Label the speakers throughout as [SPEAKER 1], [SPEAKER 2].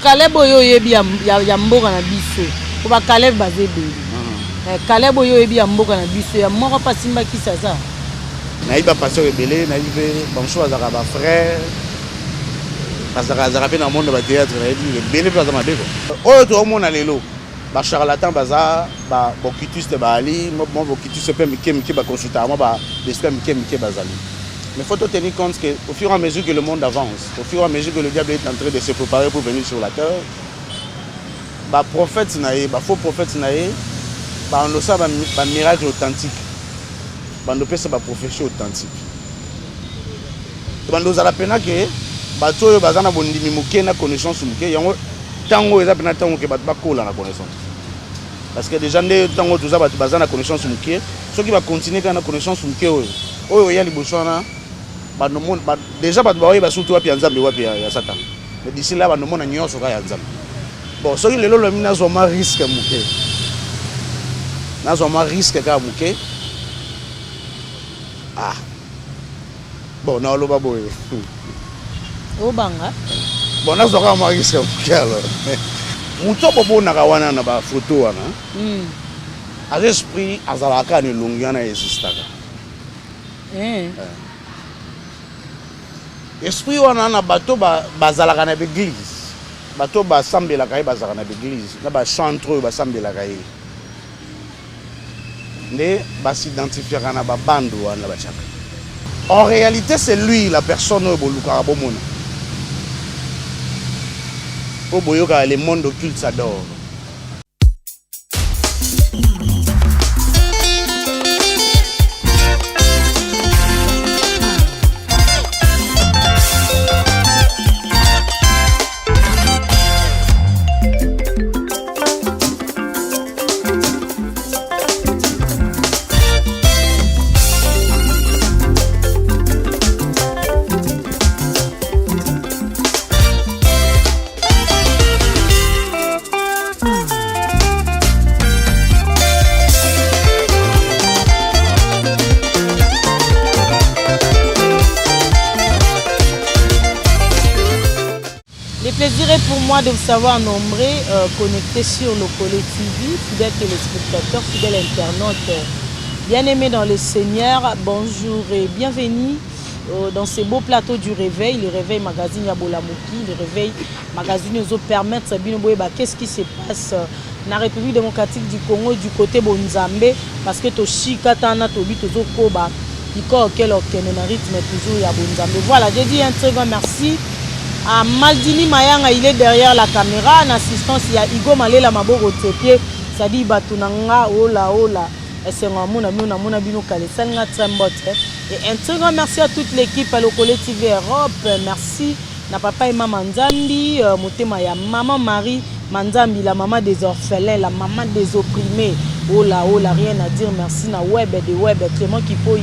[SPEAKER 1] Caleb oyo yebi ya mboka na biso. Ko ba Caleb bazebe. Caleb oyo yebi ya mboka na biso ya moko pasimba kisasa.
[SPEAKER 2] Na iba pasteur ebele na ibe bonso azaka ba frère. Parce que azaka pe na monde ba théâtre na ibi ebele pe azama beko. Oyo to mona lelo. Ba charlatan baza ba bokitus de bali, mo bokitus pe mike ba consultant moi ba l'esprit mike bazali. Mais il faut tenir compte qu'au fur et à mesure que le monde avance, au fur et à mesure que le diable est en train de se préparer pour venir sur la terre, bah prophète naïe, bah faux prophète naïe, bah on a ça bah miracle authentique, bah on peut ça bah prophétie authentique. Bah nous allons peine que bah toi bah ça na bon dimi muke na connaissance muke, yango tango eza pena tango que bah kola na connaissance. Parce que déjà né tango tout ça bah ça na connaissance muke, ceux qui va continuer quand na connaissance muke oyo ya liboso na ba no monde déjà ba ba surtout wapi nzambe wapi ya Satan. Mais d'ici là ba no mona nyonso ka ya nzambe. Bon, so lelo lo mina zo ma risque muke. Na zo ma risque ka muke. Ah. Bon, na lo ba boye.
[SPEAKER 1] O banga.
[SPEAKER 2] Bon, na zo ka ma risque muke alors. Muto bobo na ka wana na ba photo wana. À l'esprit azalaka ni longiana existaka. Esprit wana na bato bazalaka na l'église. Bato basambela kai bazalaka na l'église. Na ba chantre basambela kai. Ne s'identifiera na ba bando wana ba chaka. En réalité, c'est lui la personne au boluka bomona. Au boyoka le monde occulte s'adore.
[SPEAKER 1] Le plaisir est pour moi de vous savoir nombreux connectés sur Lokole TV, fidèles téléspectateurs, fidèles internautes, bien-aimés dans le Seigneur. Bonjour et bienvenue dans ce beau plateau du réveil, le réveil magazine Yabolamouki, le réveil magazine nous permettre Sabine Boeba, qu'est-ce qui se passe dans la République démocratique du Congo du côté Bonzambe, parce que Toshi Katana Tobi Tozo Koba, il y a auquel rythme toujours ya Bonzambe. Voilà, je dis un très grand merci. À Maldini Mayanga, il est derrière la caméra. En assistance, il y a Igo Malela Maboko Tepie. Ça dit Batunanga, Ola, Ola. Et c'est un très grand merci à toute l'équipe à Lokole TV Europe. Merci à papa et maman Nzambi, Motema ya maman Marie Manzambi, la maman des orphelins, la maman des opprimés. Ola, Ola, rien à dire. Merci na web de web Clément Kipoyi.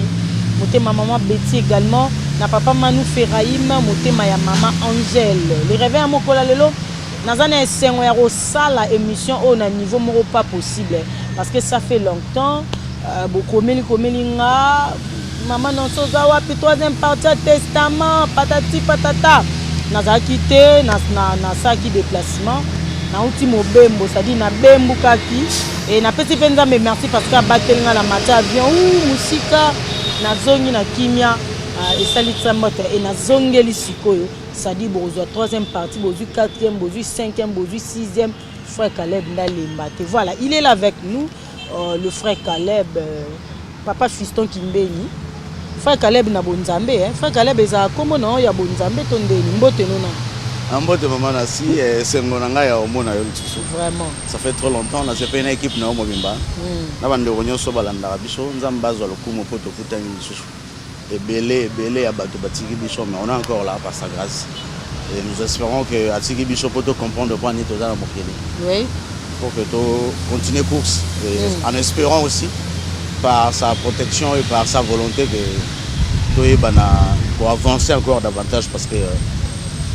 [SPEAKER 1] Motema maman Betty également. Na papa Manu Ferraïm, motema ya maman Angèle. Les réveils à Mokola Lelo, nazana esengo ya rosala émission au na niveau moko pas possible parce que ça fait longtemps bokomeli nga maman Nonsoza wapi troisième partie testament patati patata nazala quitté na saki déplacement na uti mobembo ça dit na bembu kaki et na petit penza mais merci parce que batelinga la matin avion ou musika na zongi na kimia et salut Samote et na zongeli sikoyo ça dit bozo troisième partie bozo quatrième bozo cinquième bozo sixième frère Caleb Ndalemate. Voilà, il est là avec nous le frère Caleb papa fiston Kimbeni frère Caleb na Bonzambe frère Caleb eza comme non ya Bonzambe tondeli mbote nona
[SPEAKER 2] mbote maman nasi sengo nanga ya omona yo tsusu
[SPEAKER 1] vraiment
[SPEAKER 2] ça fait trop longtemps na c'est pas une équipe na omobimba na bande ronyoso balanda biso nzamba zo lokumo poto kutani tsusu et belé à bateau batiki biso mais on est encore là par sa grâce et nous espérons que atiki biso poto comprendre point ni toza na mokili
[SPEAKER 1] oui
[SPEAKER 2] pour que to continue course et en espérant aussi par sa protection et par sa volonté que to bana pour avancer encore davantage parce que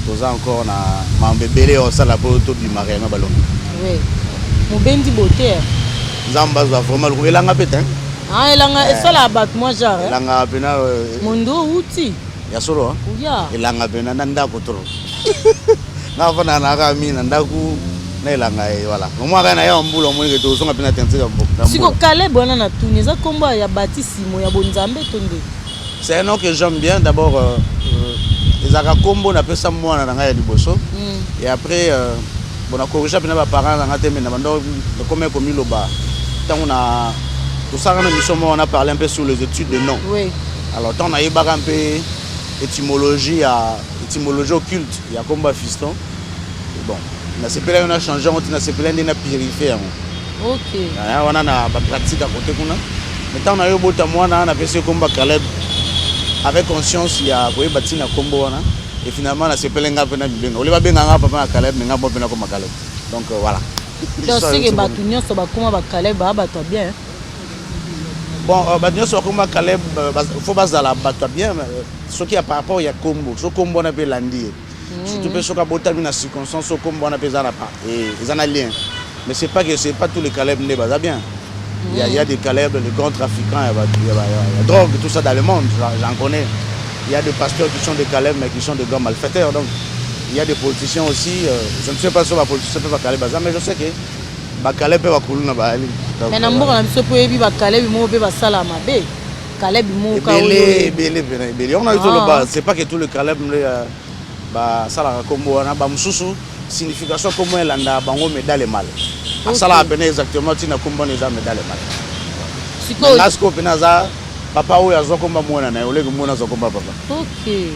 [SPEAKER 2] toza encore na mambe belé au sala poto du marema ballon
[SPEAKER 1] oui mon bendi beauté
[SPEAKER 2] nzamba za vraiment le elanga pétin.
[SPEAKER 1] Ah, elanga esala bat moi genre.
[SPEAKER 2] Elanga pena
[SPEAKER 1] Mondo uti.
[SPEAKER 2] Ya solo
[SPEAKER 1] ya.
[SPEAKER 2] Elanga pena nanda kotoro. nga fana na ka mi na ndaku na elanga voilà moi kana ya mbula mo ke to songa pina tentika mboka
[SPEAKER 1] siko Caleb wana na tuni eza kombo ya batisimo ya bonzambe tonde
[SPEAKER 2] c'est un nom que j'aime bien d'abord ezaka kombo na pesa mwana na ngai ya liboso et après bon na corriger pina ba parents na ngate mena bando comme comme loba tant na tout ça na mission on a parlé un peu sur les études de nom
[SPEAKER 1] oui
[SPEAKER 2] alors tant on a yeba un peu étymologie occulte il y a komba fiston bon na sepela on a changé on a sepela ndina purifier
[SPEAKER 1] OK
[SPEAKER 2] on a na ba pratique à côté kuna mais tant na yo bota mwana na pesa komba Caleb avec conscience il y a boye batina kombo wana et finalement na sepela nga pena bibenga oli ba benga nga papa na Caleb nga bo pena comme Caleb donc voilà
[SPEAKER 1] donc c'est que batunyo so ba kuma ba Caleb ba to bien
[SPEAKER 2] bon batunyo so kuma Caleb faut base la bato bien ce qui a par rapport il y a kombo so kombo na pe landi surtout pe so ka bota mina circonstance so kombo na pe za na pas et ils en a lien mais c'est pas tous les Caleb ne baza bien il y a des Caleb les grands trafiquants il y a drogue tout ça dans le monde j'en connais il y a des pasteurs qui sont des Caleb mais qui sont des grands malfaiteurs donc il y a des politiciens aussi je ne sais pas sur la politicien peut pas Caleb baza mais je sais que ba Caleb peut va couler na ba ali
[SPEAKER 1] mais na mboka na biso po yebi ba Caleb mo pe ba sala mabe Caleb mo ka
[SPEAKER 2] belé on a eu tout le bas c'est pas que tout le Caleb ba sala kombo na ba mususu signification comme elanda bango médaille mal asala apena exactement tina kombo neza médaille mal siko nasko pena za papa oyo azokomba mwana na olego mwana azokomba papa
[SPEAKER 1] OK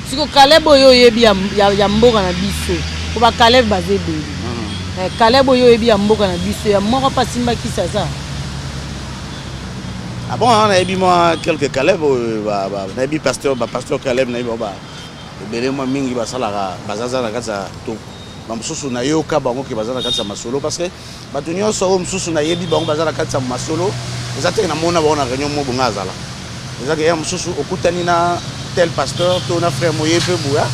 [SPEAKER 1] siko Caleb oyo yebi ya mboka na biso ko ba Caleb bazebeli Caleb oyo yebi ya mboka na biso ya moko pasimba kisa za
[SPEAKER 2] ah bon on a yebi moi quelques Caleb na yebi pasteur Caleb na yebi ba belé moi mingi ba sala bazaza na kata to bamususu na yoka bango ke bazana kati ya masolo parce que bato nyonso oyo mususu na yebi bango bazana kati ya masolo eza te na mona bango na réunion mo bonga azala eza ke ya mususu okutani na tel pasteur to na frère moye pe buya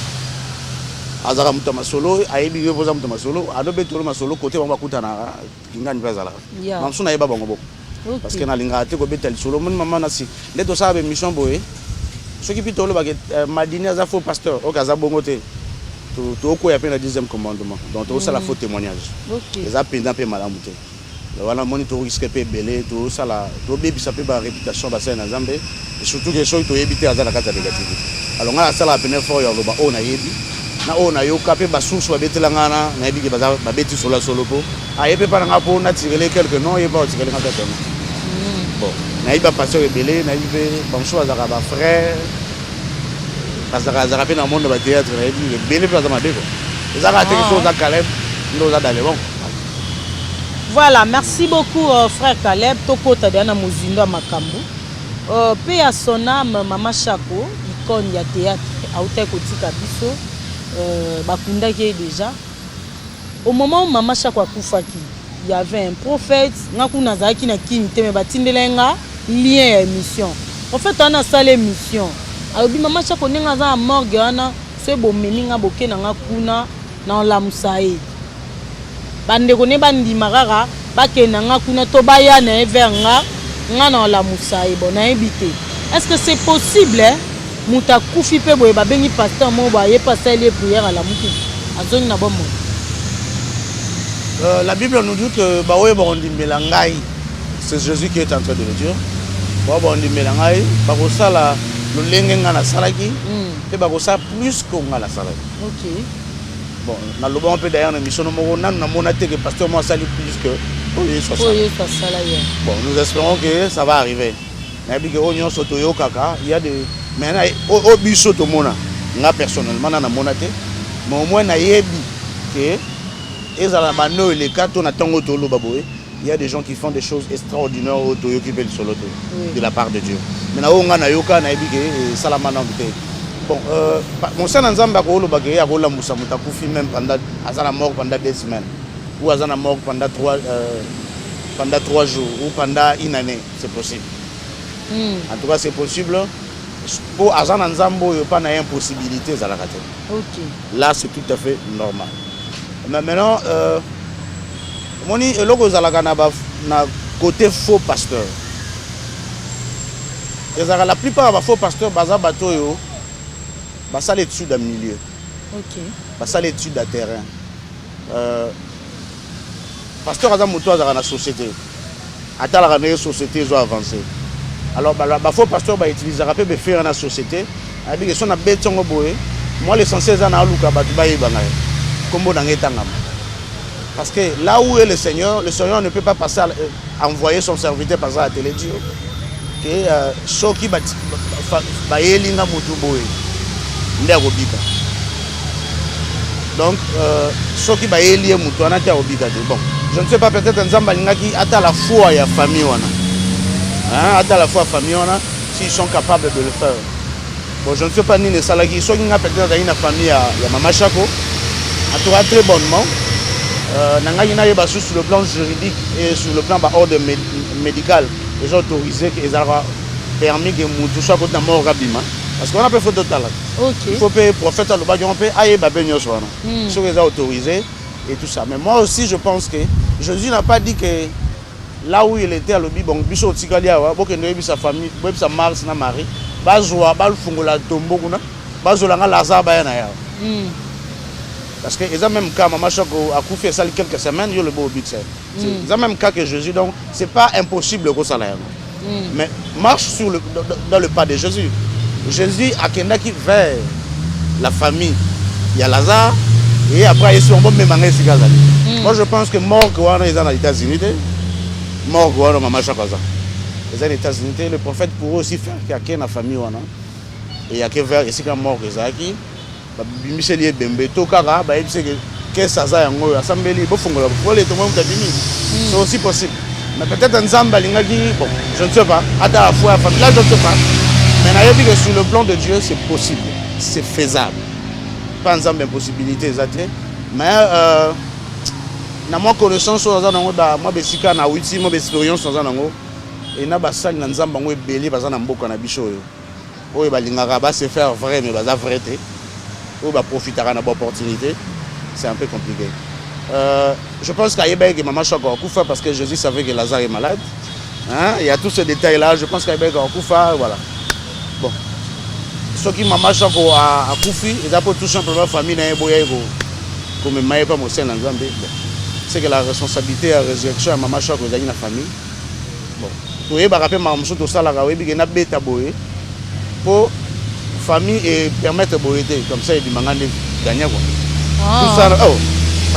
[SPEAKER 2] azaka muta masolo ayebi yo boza muta masolo adobe tolo masolo côté bango bakutana kingani pe azala bamususu na yeba bango boko parce que na linga te ko betel solo mon maman na si ndeto sa be mission boye soki pitolo ba madini aza faux pasteur o kaza bongo te tout quoi appelle le 10e commandement donc tout ça la faux témoignage les appels d'un peu malamu te voilà monitor risque pe belé tout ça la tout baby ça peut ba réputation ba ça na Zambie et surtout que chose to éviter à la carte négative alors nga ça la peine fort yo ba on a yebi na on a yo capé ba source ba betela ngana na yebi ke ba beti solo solo po a yebi pa nga po na tirer quelques noms et pas tirer nga tête bon na yebi passer belé na yebi bon choix à ba frère parce que ça rappelle dans le monde de théâtre et puis bien plus dans ma déco ça a été chose à Caleb nous a dans le bon
[SPEAKER 1] voilà merci beaucoup frère Caleb toko tadiana muzindo makambo pe ya son âme mama Chako icône ya théâtre auta kotika biso bakunda ki déjà au moment où mama Chako akufaki il y avait un prophète ngakuna zaki na kinité mais batindelenga lien ya émission en fait on a salé mission alobi mama Chako nenga za morgue wana se bomeninga bokena nga kuna na la musae bande kone bandi magara bakena nga kuna to baya na evernga nga na la musae bona ebité est-ce que c'est possible muta kufi pe boye ba bengi pasteur mo ba ye passer les prières à la muki azoni na bomo
[SPEAKER 2] la Bible nous dit que ba oye bondi melangai c'est Jésus qui est en train de le dire ba bondi melangai ba ko sala le lenge ngana salaki et ba ko sa plus ko ngala salaki
[SPEAKER 1] OK
[SPEAKER 2] bon na loba on peut d'ailleurs na mission mo na mona te que pasteur moi sali plus que bon nous espérons que ça va arriver na bi que onyo soto yo kaka il y a des maintenant au biso to mona nga personnellement na mona te mais au moins na yebi que ezala bano les cas to na tango to lo baboé il y a des gens qui font des choses extraordinaires au Toyo qui veulent solo de la part de Dieu. Maintenant, on a yoka na ebike salamana ngite. Bon, mon sang nzamba ko lo bagé ya ko la musa mutakufi même pendant azana mort pendant 2 semaines ou azana mort pendant 3 jours ou pendant une année, c'est possible. En tout cas, c'est possible. Pour azana nzambo yo pas na impossibilité za la kate.
[SPEAKER 1] OK.
[SPEAKER 2] Là, c'est tout à fait normal. Mais maintenant moni eloko zalaka na côté faux pasteur. La plupart des faux pasteurs baza bato yo basale dessus dans milieu.
[SPEAKER 1] OK.
[SPEAKER 2] ça l'étude de terrain. Pasteur Azam Moutoua dans la société. Attends la société, ils ont avancé. Alors, il faut pasteur utiliser rapide de faire dans la société. Avec son abet son boé. Moi l'essentiel c'est na luka batu ba yeba ngai. Kombo na ngetanga. Parce que là où est le Seigneur ne peut pas passer à envoyer son serviteur passer à la télé dire que ceux qui ba yelinga mutu boé. Ndia kobika. Donc ceux qui ba yelie mutu ana tia kobika te. Bon, je ne sais pas peut-être nzamba lingaki ata la foi ya famille wana. Hein, ata la foi famille wana s'ils sont capables de le faire. Bon, je ne sais pas ni les salariés, soit qui peut-être dans une famille à Mama Chako, en tout cas très bonnement. Sur le plan juridique et sur le plan ordre médical, ils ont autorisé qu'ils ont permis que nous soit contre la mort rapidement. Parce qu'on a fait faute de talent. Il faut payer prophète à l'obagi, on peut aïe babé nyoswana. Ceux qui ont autorisé et tout ça. Mais moi aussi, je pense que Jésus n'a pas dit que là où il était à l'obagi, bon, biso tikalia, bon, que nous sa famille, sa mari, sa mari. Bazwa bal fungola tombo kuna bazola nga Lazare ba na ya parce que ils ont même cas maman Chako a couffé ça quelques semaines yo le beau but c'est ils ont même cas que Jésus donc c'est pas impossible que ça là mais marche sur dans le pas de Jésus. Jésus a kendaki vers la famille il y a Lazare et après ils sont bon même en Israël. Moi je pense que mort quoi ils sont aux États-Unis mort quoi maman Chako ça. Les États-Unis, le prophète pourrait aussi faire qu'il y a une famille. Et il y a quelqu'un vers ici qui est mort. C'est aussi possible. Mais peut-être un Zamba, bon, je ne sais pas. À la fois, là, je ne sais pas. Mais que sur le plan de Dieu, c'est possible. C'est faisable. Pas un Zamba impossibilité. Mais, dans ma connaissance, moi, je suis en 8, moi, expérience et na basali na nzamba ngo ebeli baza na mboka na biso oyo balingaka ba se faire vrai mais baza vrai té oyo ba profitera na opportunité c'est un peu compliqué. Je pense qu'Aïba que Mama Chako a Koufa parce que Jésus savait que Lazare est malade. Hein? Il y a tous ces détails là, je pense qu'Aïba a Koufa voilà. Bon. Ce qui Mama Chako a Koufi, et d'abord tout simplement famille na eboya comme maïe pas mo sen na Nzambe. C'est que la responsabilité à résurrection à Mama Chako dans la famille. Bon. Tout est rappelé mamso to sala ka webi ke na beta boye pour famille et permettre boyeté comme ça il mangande gagner quoi. Tout ça oh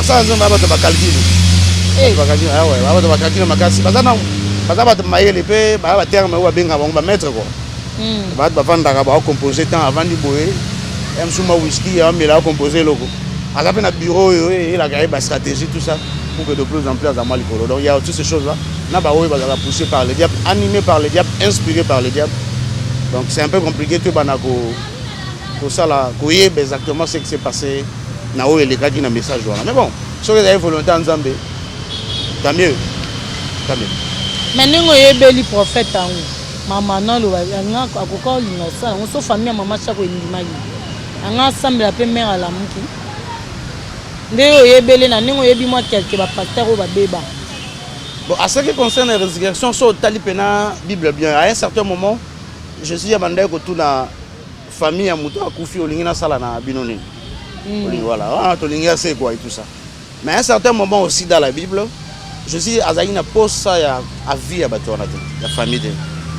[SPEAKER 2] ça on va te calculer. Ba calculer ah ouais, va te calculer makasi bazana bazaba te mayele pe ba terme ou benga ba mettre quoi. Ba vendre ka ba composer temps avant di boye. Em suma whisky ya mais là composer logo. Agape na bureau et la gaïba stratégie tout ça pour que de plus en plus à mal likolo. Donc il y a toutes ces choses là. N'a pas poussé par le diable, animé par le diable, inspiré par le diable. Donc c'est un peu compliqué tout banako pour ça là, exactement ce qui s'est passé na o les gars qui na message là. Mais bon, si vous avez volonté en Zambie, tant mieux. Tant mieux.
[SPEAKER 1] Mais nous yebeli prophète en maman non le nga akoko l'innocent, on so famille maman Chako indimagi. Anga semble la mère à la muki. Ndeo yebeli na ningo yebi moi quelque ba pasteur ou ba beba.
[SPEAKER 2] Bon, à ce qui concerne les résurrections, sur Talipena, Bible bien, à un certain moment, je suis demandé que toute la famille a monté à Koufi, au Lingina Salana, Binoni. Voilà, au Lingina c'est quoi et tout ça. Mais à un certain moment aussi dans la Bible, je suis à Zaïna pose ça à vie à la famille.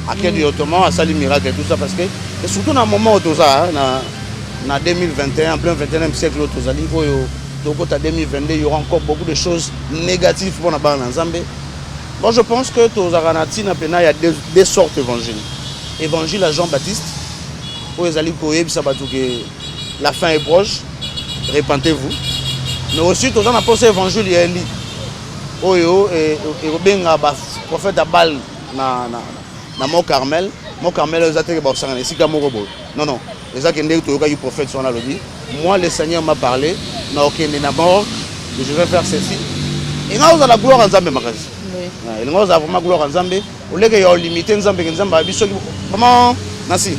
[SPEAKER 2] À quel moment, à Salim Miracle et tout ça, parce que, et surtout dans le moment où tout ça, en 2021, en plein 21e siècle, où tout ça, donc en 2022, il y aura encore beaucoup de choses négatives pour la bande en Zambie. Moi, je pense que il y a deux sortes d'évangiles. Évangile à Jean-Baptiste, où les alliés que la fin est proche, répentez-vous. Mais aussi, tout dans le évangile, il y a un livre. Où il y a un prophète Abal dans Mont Carmel. Mont Carmel, ils ont été non, non. Les gens qui ont été prophètes sont là. Moi, le Seigneur m'a parlé. Je vais faire ceci. Et nous avons la gloire en Zambie. Il y a vraiment gloire en Zambie. Au lieu qu'il y ait limité en Zambie, comment nasi?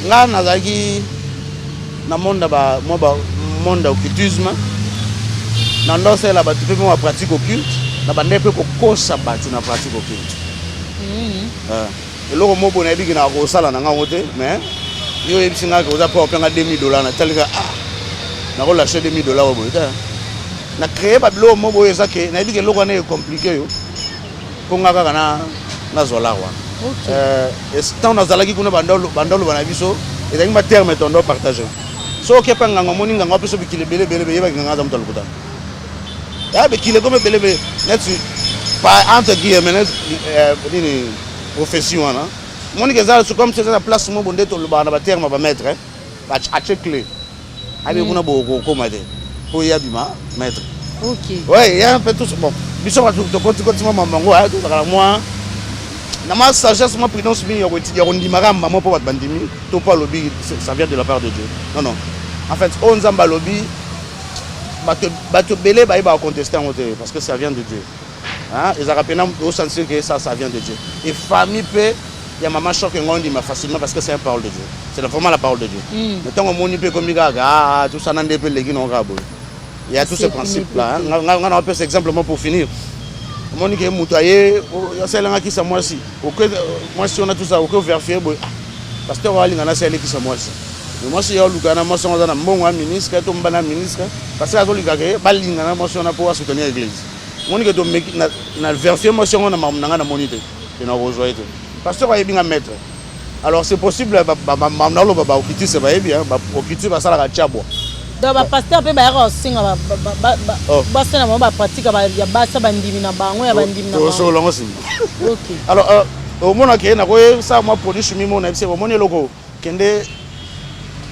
[SPEAKER 2] Là, nous avons le monde occultisme. Nous avons la pratique occulte. Nous avons la pratique occulte. Et là, on a dit que nous avons ça, mais nous avons $2000. nako lâcher $2000 au bout na créer ba bilo mo boye ça que na dit que loko na compliqué yo pour nga kaka na zola wa et tant na zalaki kuna bandolo bana biso et donc ma terme tondo partager so ke pa nganga moni nganga peso bikile bele yeba nganga za mutalo kuta ya bikile comme bele net pas entre guillemets ni profession na moni ke za comme c'est la place mo bonde to le bana ba terme ba mettre ba clé abi kuna boko koma de pour y abima mettre
[SPEAKER 1] OK
[SPEAKER 2] ouais il y a un peu tout bon biso ba to continue mamango ha to kala moi na ma sagesse ma prudence mi yo ndimaka maman pour bandimi to pas lobby ça vient de la part de Dieu non en fait on nzamba lobby bato belé ba contester en côté parce que ça vient de Dieu hein ils rappellent au sens que ça vient de Dieu et famille peut il y a maman choc ngondi ma facilement parce que c'est une parole de Dieu c'est vraiment la parole de Dieu mais tant on peut comme gaga tout ça n'en dépend les guinon rabo il y a tous ces principes là on a un peu simplement pour finir Monique Moutaye, c'est là qui s'est moi aussi. Moi si on a tout ça, aucun vérifier parce que on a l'ingana c'est qui s'est moi aussi. Mais moi si on lugana moi on a un bon ministre, tout un ministre parce que à l'ingana balingana moi on a pouvoir soutenir l'église. Monique do na vérifier moi on a na monité et na rejoindre. Parce que on est bien mettre. Alors c'est possible na lo baba okiti c'est bien okiti ba sala ka tchabo.
[SPEAKER 1] Donc ba pasteur pe ba yaka singa ba sana ba pratique ba ya ba sa bandimi na bango ya bandimi na bango.
[SPEAKER 2] So longo sim.
[SPEAKER 1] OK.
[SPEAKER 2] Alors au mona ke na ko ça moi produit chimi mo na bise mo ne loko kende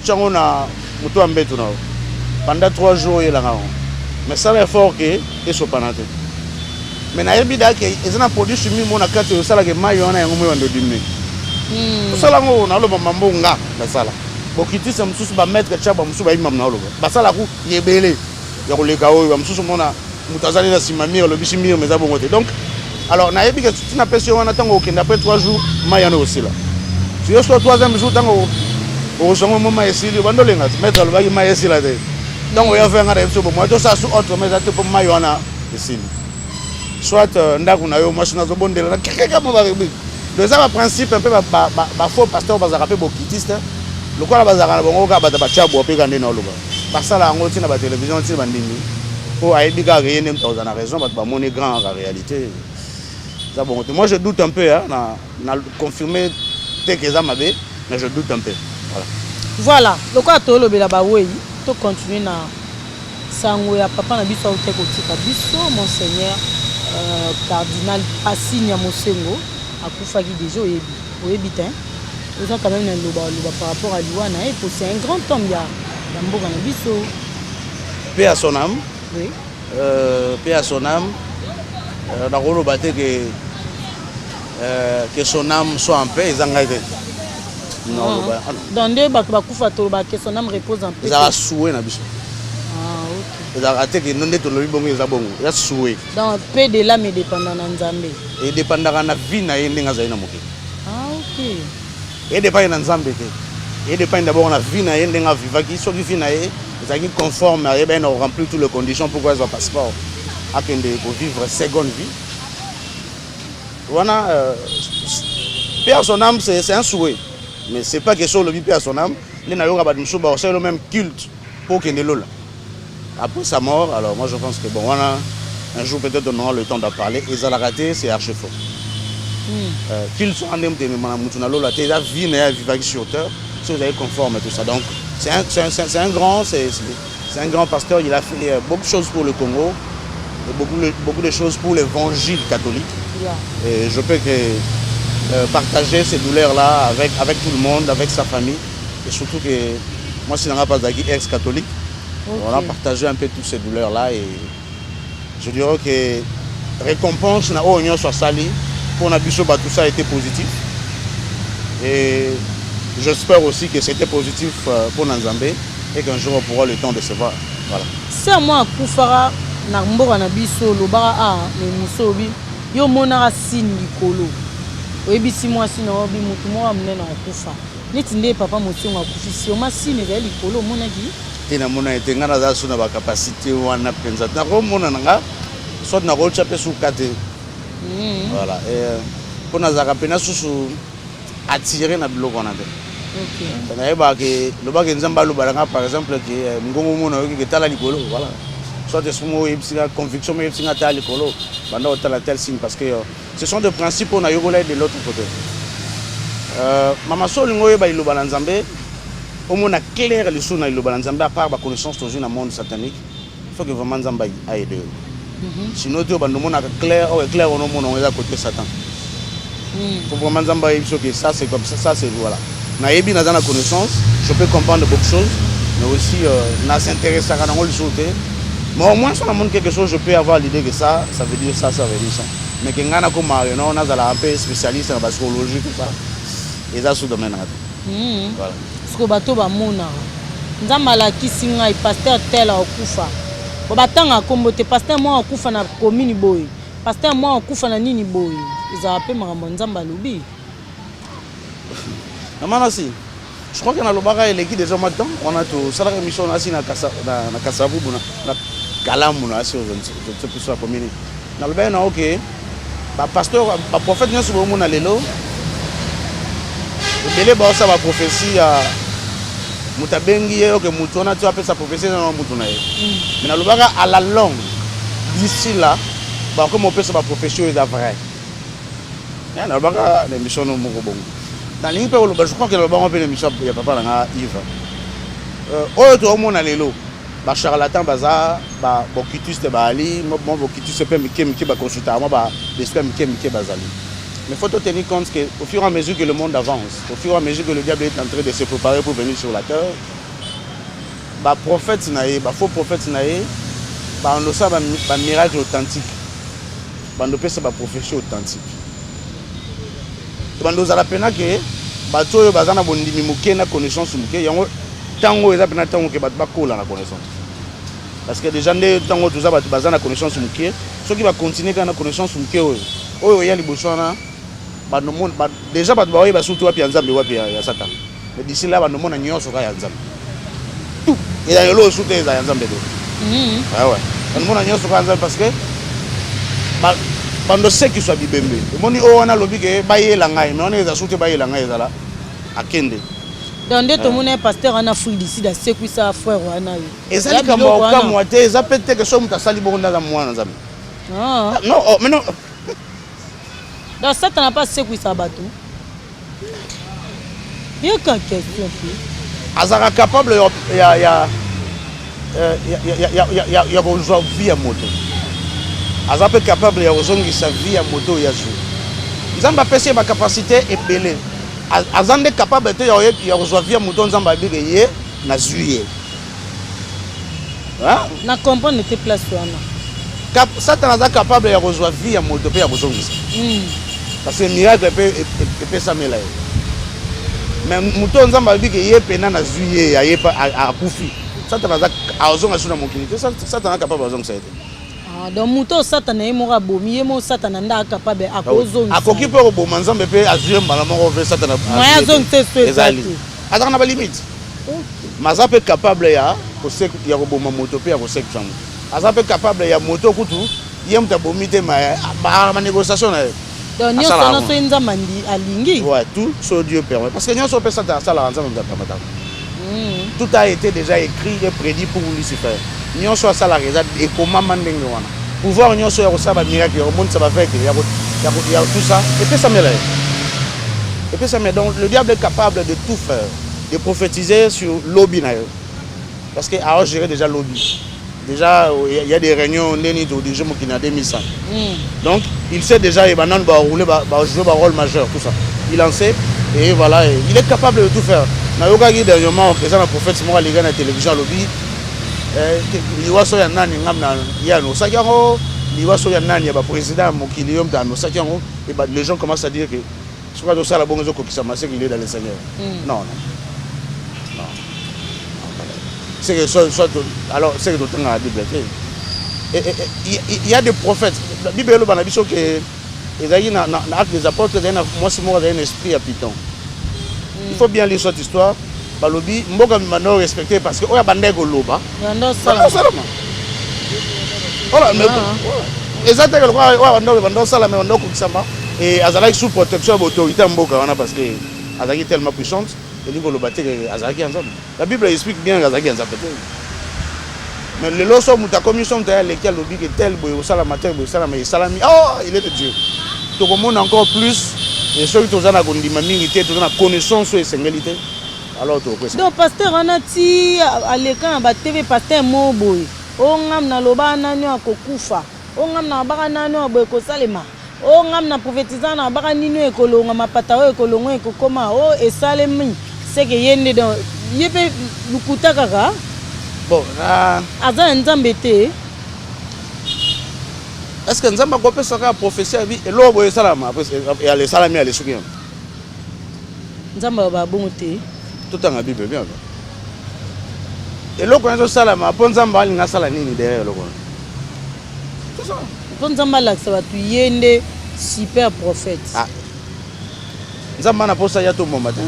[SPEAKER 2] chango na muto ambetu na. Pendant 3 jours il a nga. Mais ça est fort que et so panate. Mais na yebida ke ezana produit chimi mo na kati osala ke mayo na yango mo yando dimne. Osala ngo na lo mambo nga na sala. Bokiti c'est mususu ba mettre tchaba mususu ba imam na loba basala ku yebele ya koleka oyo ba mususu mona mutazali na simamir le bishimir mais abongote donc alors na yebi que tu na pression wana tango okenda après 3 jours mayano aussi là tu es sur 3e jour tango au songo mo mayesili bando lenga mettre le bagi mayesili là donc on va faire ngara so moi to ça sous autre mais ça te pour mayona ici soit ndaku na yo machine zo bondela na keka mo ba rebi donc ça va principe un peu ba faux pasteur ba zarape bokitiste le quoi la base à la bongo ka bata bacha bo pe kande na loba basala ngo tina ba télévision tina bandimi o ayebi ka rien nem to na raison ba moni grand en réalité ça bon moi je doute un peu hein na confirmer dès que ça m'avait mais je doute un peu
[SPEAKER 1] voilà le quoi to lobela ba wei to continuer na sango ya papa na biso au teko tika biso monseigneur cardinal Pasinya Mosengo akufaki déjà oyebi tin. Ils ont quand même un loba par rapport à Liwana et c'est un grand homme il y a Mboka na biso.
[SPEAKER 2] Paix à son âme.
[SPEAKER 1] Oui.
[SPEAKER 2] Paix à son âme. Na ko loba te que son âme soit en paix, ils ont gagné. Non,
[SPEAKER 1] dans deux bato bakufa to ba que son âme repose en paix.
[SPEAKER 2] Ils ont soué na biso.
[SPEAKER 1] Ah OK.
[SPEAKER 2] Ils ont raté que non to lobi bongo za bongo. Ya soué.
[SPEAKER 1] Dans paix de l'âme dépendant na Nzambe.
[SPEAKER 2] Et dépendant na vie na ye ndinga za ina moke.
[SPEAKER 1] Ah OK.
[SPEAKER 2] Et dépend na Nzambe te. Et dépend d'abord na vie na ye ndinga vivaki so vie na ye, ezaki conforme à ben on remplit toutes les conditions pour avoir passeport. Akende pour vivre seconde vie. Voilà paix à son âme c'est un souhait. Mais c'est pas question de paix à son âme, les na yo ba muso ba c'est le même culte pour kende lola. Après sa mort, alors moi je pense que bon voilà un jour peut-être on aura le temps d'en parler et ça l'a raté c'est archi faux. Qu'ils sont en même temps na lola te la vie na vivaki sur terre, si vous avez conforme à tout ça. Donc c'est un grand pasteur, il a fait beaucoup de choses pour le Congo. Beaucoup de choses pour l'évangile catholique. Et je peux partager ces douleurs-là avec tout le monde, avec sa famille. Et surtout que moi, si je n'ai pas ex-catholique, on a partagé un peu toutes ces douleurs-là. Et je dirais que récompense na oignon soit sali pour Nabiso, tout ça a été positif. Et j'espère aussi que c'était positif pour Nzambe et qu'un jour on pourra le temps de se voir. Voilà.
[SPEAKER 1] C'est moi qui fera na mboka na biso lobara a le musobi yo monaka signe likolo oyebisi mwasi na obi mutu moko amene na okufa neti nde papa Mosengo akufisi oma signe ya likolo omonaki
[SPEAKER 2] tina mona ete nga naza so na bacapacité wana mpenza nakomona nanga soit nakotya mpe suka te voilà mpo nazalaka mpe nasusu attiré na biloko wana te
[SPEAKER 1] OK.
[SPEAKER 2] nayeba ke lobaka nzambe alobalanga par exemple ke ngongo mona oyoki ketala likolo voilà soit esimo oyebisika conviction mo oyebisika tala likolo banda otala tel signe parce que ce sont des principes on a yogola de l'autre côté mama so olingo oyeba liloba na nzambe omona clair liso na liloba na nzambe à part baconnaissance tozwi na monde satanique il faut que vraiment nzambe aide sinon te bando omonaka clair oyo clair onomona eza côté satan faut vraiment nzambe ayebi soki ça c'est comme ça c'est voilà nayebi naza na connaissance je peux comprendre beaucoup de choses mais aussi nasintéressaka nango liso te mais au moins si on montre quelque chose je peux avoir l'idée que ça veut dire ça veut dire ça mais que ngai nakoma non nazala un peu spécialiste na bastrologie tout ça eza sous domaine nanga te voilà
[SPEAKER 1] siko bato bamonaka nzambe alakisi ngai paster tel akufa bo batanga kombo te paster mwa akufa na commune boye paster mwa akufa na nini boye ezala mpe makambo nzambe alobi
[SPEAKER 2] Namanasi, je crois que dans le bagage il est déjà maintenant on a tout ça la émission aussi na Kasavu na Kalamu na asi je sais pas commune dans le bagage na OK ba pasteur ba prophète nyo sobo mona lelo belé ba ça ba prophétie ya mutabengi yo que mutu na tu appelle sa prophétie na mutu na ye mais dans le bagage à la longue d'ici là ba comme on peut ça ba prophétie est vrai dans le bagage l'émission no moko bongo dans ligne pe je crois que le bango pe l'émission ya papa na Yves oyo to mona lelo ba charlatan baza ba bokitus de bali mo bokitus pe mike ba consultant mo ba l'esprit mike bazali mais faut tenir compte que au fur et à mesure que le monde avance au fur et à mesure que le diable est en train de se préparer pour venir sur la terre ba prophète naé ba faux prophète naé ba on ça ba miracle authentique ba no pesa ba prophétie authentique bando za la pena ke bato yo bazana bondimi muke na connaissance muke yango tango eza pena tango ke bato bakola na connaissance parce que déjà nde tango tuza bato bazana connaissance muke soki ba continuer kana connaissance muke oyo ya liboso na bando mon déjà bato ba oyeba surtout wapi nzambe wapi ya satan mais d'ici là bando mona nyonso ka ya nzambe tout et ya lo surtout ya nzambe do ah ouais bando mona nyonso ka nzambe parce que bando se qui soit bibembe moni o wana lobi ke bayela ngai mais on eza soute bayela ngai ezala akende
[SPEAKER 1] donc nde tomona pasteur ana fui d'ici da sekwisa frère wana yo
[SPEAKER 2] ezali kamba okamwa te eza pete ke so muta sali bongo ndaza mwana nzambe non mais non
[SPEAKER 1] donc Satan n'a pas sekwisa bato bien qu'en question
[SPEAKER 2] azaka capable ya rejoindre vie à moto aza pe capable ya kozongisa vie ya moto ya jour nzambe apesi ba capacité ebele aza nde capable te ya kozwa vie ya moto nzambe abike ye na juillet
[SPEAKER 1] na comprendre te place wana
[SPEAKER 2] Satan aza capable ya kozwa vie ya moto pe ya kozongisa parce que miracle epesamela ye mais moto nzambe abike ye pena na juillet ya ye akufi Satan aza azonga suna mokili te Satan aza capable azongisa ye te
[SPEAKER 1] donc muto Satan ye moko abomi ye mo Satan nda capable akozongisa
[SPEAKER 2] akoki pe koboma nzambe pe azue mbala moko ve Satan
[SPEAKER 1] moya azongisa so ezali
[SPEAKER 2] azaka na ba limite maza pe capable ya koboma moto pe ya kosekisa moto aza pe capable ya moto kutu ye muta bomi te ma négociation na
[SPEAKER 1] donc nyonso na so nzambe alingi
[SPEAKER 2] ouais tout so Dieu permet parce que nyonso pe Satan asala nzambe mtamata tout a été déjà écrit et prédit pour Lucifer nyonso asala reza et comment mandenge wana pouvoir nyonso ya kosala miracle au monde ça va faire il y a tout ça et puis ça me donc le diable est capable de tout faire de prophétiser sur lobby na parce que alors gérer déjà lobby déjà il y a des réunions neni to déjà qui na 2100 donc il sait déjà et banan va rouler va jouer un rôle majeur tout ça il en sait et voilà il est capable de tout faire na yoka qui dernièrement présent le prophète moi les gars na télévision lobby liwaso ya nani ngamna ya no sakiango liwaso ya nani ya ba président mokili yo mtano sakiango et les gens commencent à dire que ce quoi ça la bonne ko kisa masé qu'il est dans le Seigneur non c'est que soit alors c'est que dans la Bible il y a des prophètes la Bible le bana biso que ezali na acte des apôtres dans moi c'est moi un esprit à Python il faut bien lire cette histoire balobi mboka mano respecter parce que oya bandeko loba
[SPEAKER 1] ndo salama
[SPEAKER 2] voilà mais exactement quoi ndo salama ndo kokisamba et azalaki sous protection de l'autorité mboka wana parce que azalaki tellement puissante elingo lobate azaki ensemble. La Bible explique bien azaki ensemble. Mais le loso muta commission de l'équipe lobby que tel boy au salamateur boy salama salami oh il est de Dieu. Donc on monte encore plus et ceux qui ont na gondima mingi te na connaissance et singalité. Alors tu vois.
[SPEAKER 1] Donc pasteur anati à l'écran ba TV pasteur mo boy. O ngam na loba nani akokufa. O ngam na baka nani boy ko salema. O ngam na prophétisant na baka nini ekolonga mapata o ekolongo ekokoma o esalemi. C'est que yende dans yepe lukuta kaka.
[SPEAKER 2] Bon,
[SPEAKER 1] aza nzambe te.
[SPEAKER 2] Est-ce que nzamba ko pesa ka prophétie abi elo boy salama après et aller salami aller suki.
[SPEAKER 1] Nzamba ba bongo te.
[SPEAKER 2] Tout en Bible bien. Elo ko nzo salama po nzamba ali ngasala nini derrière elo ko. C'est ça.
[SPEAKER 1] Po nzamba la ça va tu yende super prophète.
[SPEAKER 2] Ah. Nzamba na posa ya to mon matin.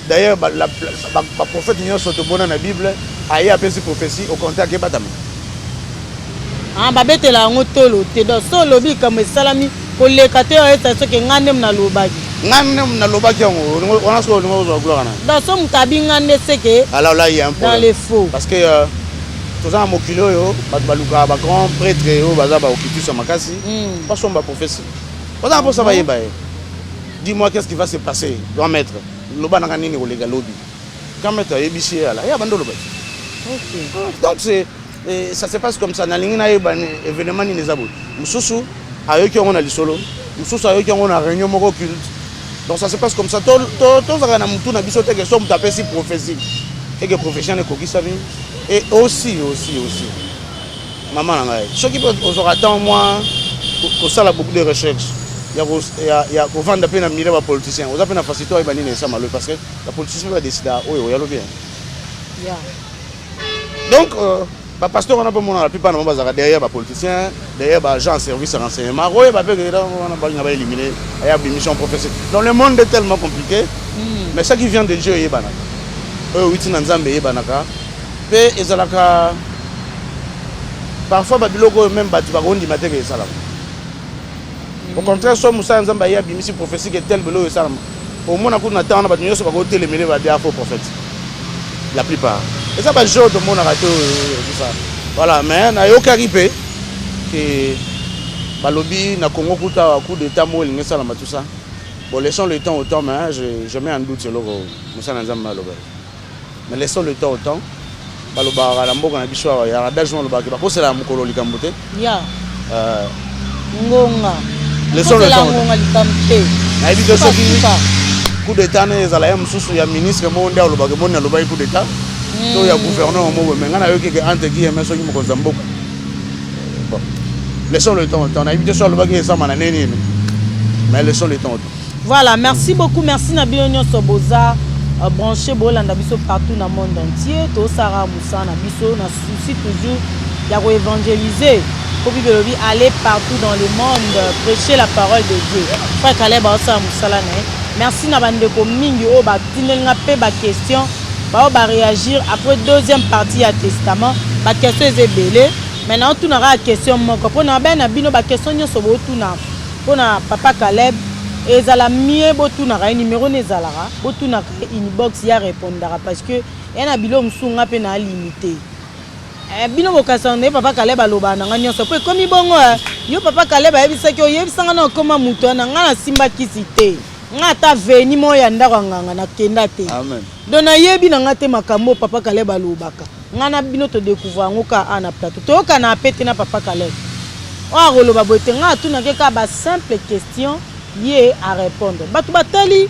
[SPEAKER 2] D'ailleurs, le prophète n'y sont bon dans la Bible, a eu appelé prophétie au contraire que batama.
[SPEAKER 1] Ah, babete la ngotolo, te do solo bi comme salami, pour les catéo et ça ce que ngandem na lobaki.
[SPEAKER 2] Ngandem na lobaki on a sur le mot de gloire.
[SPEAKER 1] Dans son tabi ngande c'est que
[SPEAKER 2] alors là il y a un problème.
[SPEAKER 1] Dans les faux.
[SPEAKER 2] Parce que tout ça mokilo yo, baluka ba grand prêtre yo baza ba okitu sa makasi, pas son ba prophétie. Pendant pour ça va yeba. Dis-moi qu'est-ce qui va se passer, grand maître. Loba na nini kolega lobby. Quand mettre ABC là, ya bando loba. OK. Donc ça se passe comme ça na lingi na événement ni nezabo. Mususu ayoki on a lisolo. Mususu ayoki on a réunion moko culte. Donc ça se passe comme ça. To za na mutu na biso te que so mutape si prophétie. Et que professionnel ko kisabi et aussi. Maman na ngai. Ce qui peut aujourd'hui attend moi pour ça la beaucoup de recherches. Il y a pour vendre la peine à milieu politicien. Vous avez une facilité à ébanir ça malheureux parce que la politicien va décider oui il y a le bien. Donc le pasteur on a pas mon la plupart de nos derrière les politiciens derrière les gens en service de renseignement oui bah on va éliminer il y a des missions professionnelles. Donc le monde est tellement compliqué mais ça qui vient de Dieu est banal. Oui tu n'ensemble est banaka et ezalaka parfois babiloko même batu ba gondi maté que ça là. Au contraire, soit Moussa Nzamba ya bimisi prophétie que tel belo ça. Au moins on a temps on va tenir sur ba téléméler va dire faux prophète. La plupart. Et ça va jouer de mon raté tout ça. Voilà, mais na yo karipé que balobi na Congo kuta coup d'état mo linga ça tout ça. Bon laissons le temps au temps mais je mets en doute sur le Moussa Nzamba loba. Mais laissons le temps au temps. Baloba la mboka na biso ya radajement loba ke ba ko c'est la mukolo likambote.
[SPEAKER 1] Ya. Ngonga.
[SPEAKER 2] Laissons le temps. Na ebi de soki coup d'état na ezala ya mususu ya ministre mo ndia loba ke mo na loba coup d'état. To ya gouverneur mo mais ngana yo ke entre guillemets soki mo kozamboko. Bon. Laissons le temps au temps. Na ebi de so loba ke ça manane ni. Mais laissons le temps au temps.
[SPEAKER 1] Voilà, merci beaucoup, merci Nabilo Nyonso Boza. Branché bolanda biso partout dans le monde entier. To Sarah Moussa na biso na souci toujours ya ko évangéliser. Aller partout dans le monde, prêcher la parole de Dieu. Frère Caleb Osa Moussala. Merci Nabandeko Mingi o ba tinelnga pe ba question. Ba réagir après deuxième partie à testament. Ba question est belé. Maintenant tout na question moko. Pona ben na bino ba question nyonso bo tuna. Pona papa Caleb ezala mie bo tuna ka numéro nezalara. Bo tuna ka inbox ya répondra parce que yana bilo msunga pe na limité. Bino bokasane papa Caleb aloba na nga nyonso pe komi bongo yo papa Caleb ayebisa ki oyebisanga na koma muto na nga na simba kisite nga ta veni moya ndako nganga na kenda te.
[SPEAKER 2] Amen.
[SPEAKER 1] Dona yebi na nga te makambo papa Caleb alobaka nga na bino to découvrir ngoka ana plateau to ka na pete na papa Caleb o aroloba bote nga tuna ke ka ba simple question lié à répondre batu batali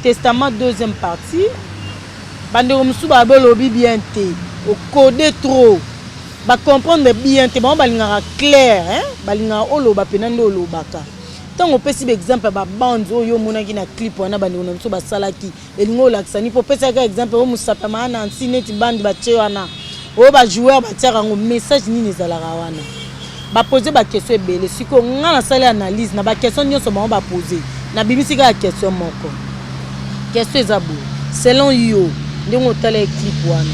[SPEAKER 1] testament deuxième partie bande musuba bolobi bien te au coder trop ba comprendre bien te ba balingaka clair hein balingaka oloba penande olobaka tant on peut si exemple ba bande oyo monaki na clip wana bande ona so ba salaki elingo laksani po pesa ka exemple o musapa mana ansineti bande ba che wana o ba joueur ba tiaka ngo message nini zalaka wana ba poser ba question ebele siko nga na sala analyse na ba question nyonso ba poser na bimisi ka question moko question ezabo selon yo ndingo tala clip wana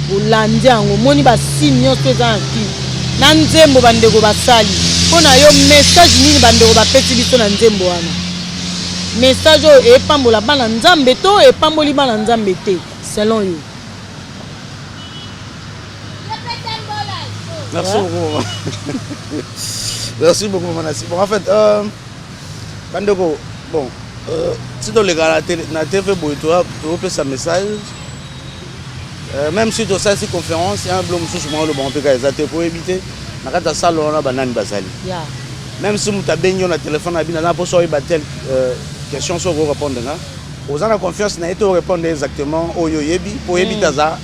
[SPEAKER 1] ulandi yango moni ba signe nyonso eza nki na nzembo bandeko basali pona yo message nini bandeko bapesi biso na nzembo wana message et pambola bana nzambe to et pamboli bana nzambe te selon you.
[SPEAKER 2] Merci beaucoup. Merci beaucoup, maman. Bon, en fait, Bandeko, bon, si tu regardes la TV, tu as ce message. Même si tu as cette conférence, il y a un blog sur le bon pays pour éviter. Dans salle, on a banane basali. Même si tu as bien le téléphone, tu as pas telle question sur répondre. Aux gens de confiance, tu as répondre exactement au yebi pour éviter ça.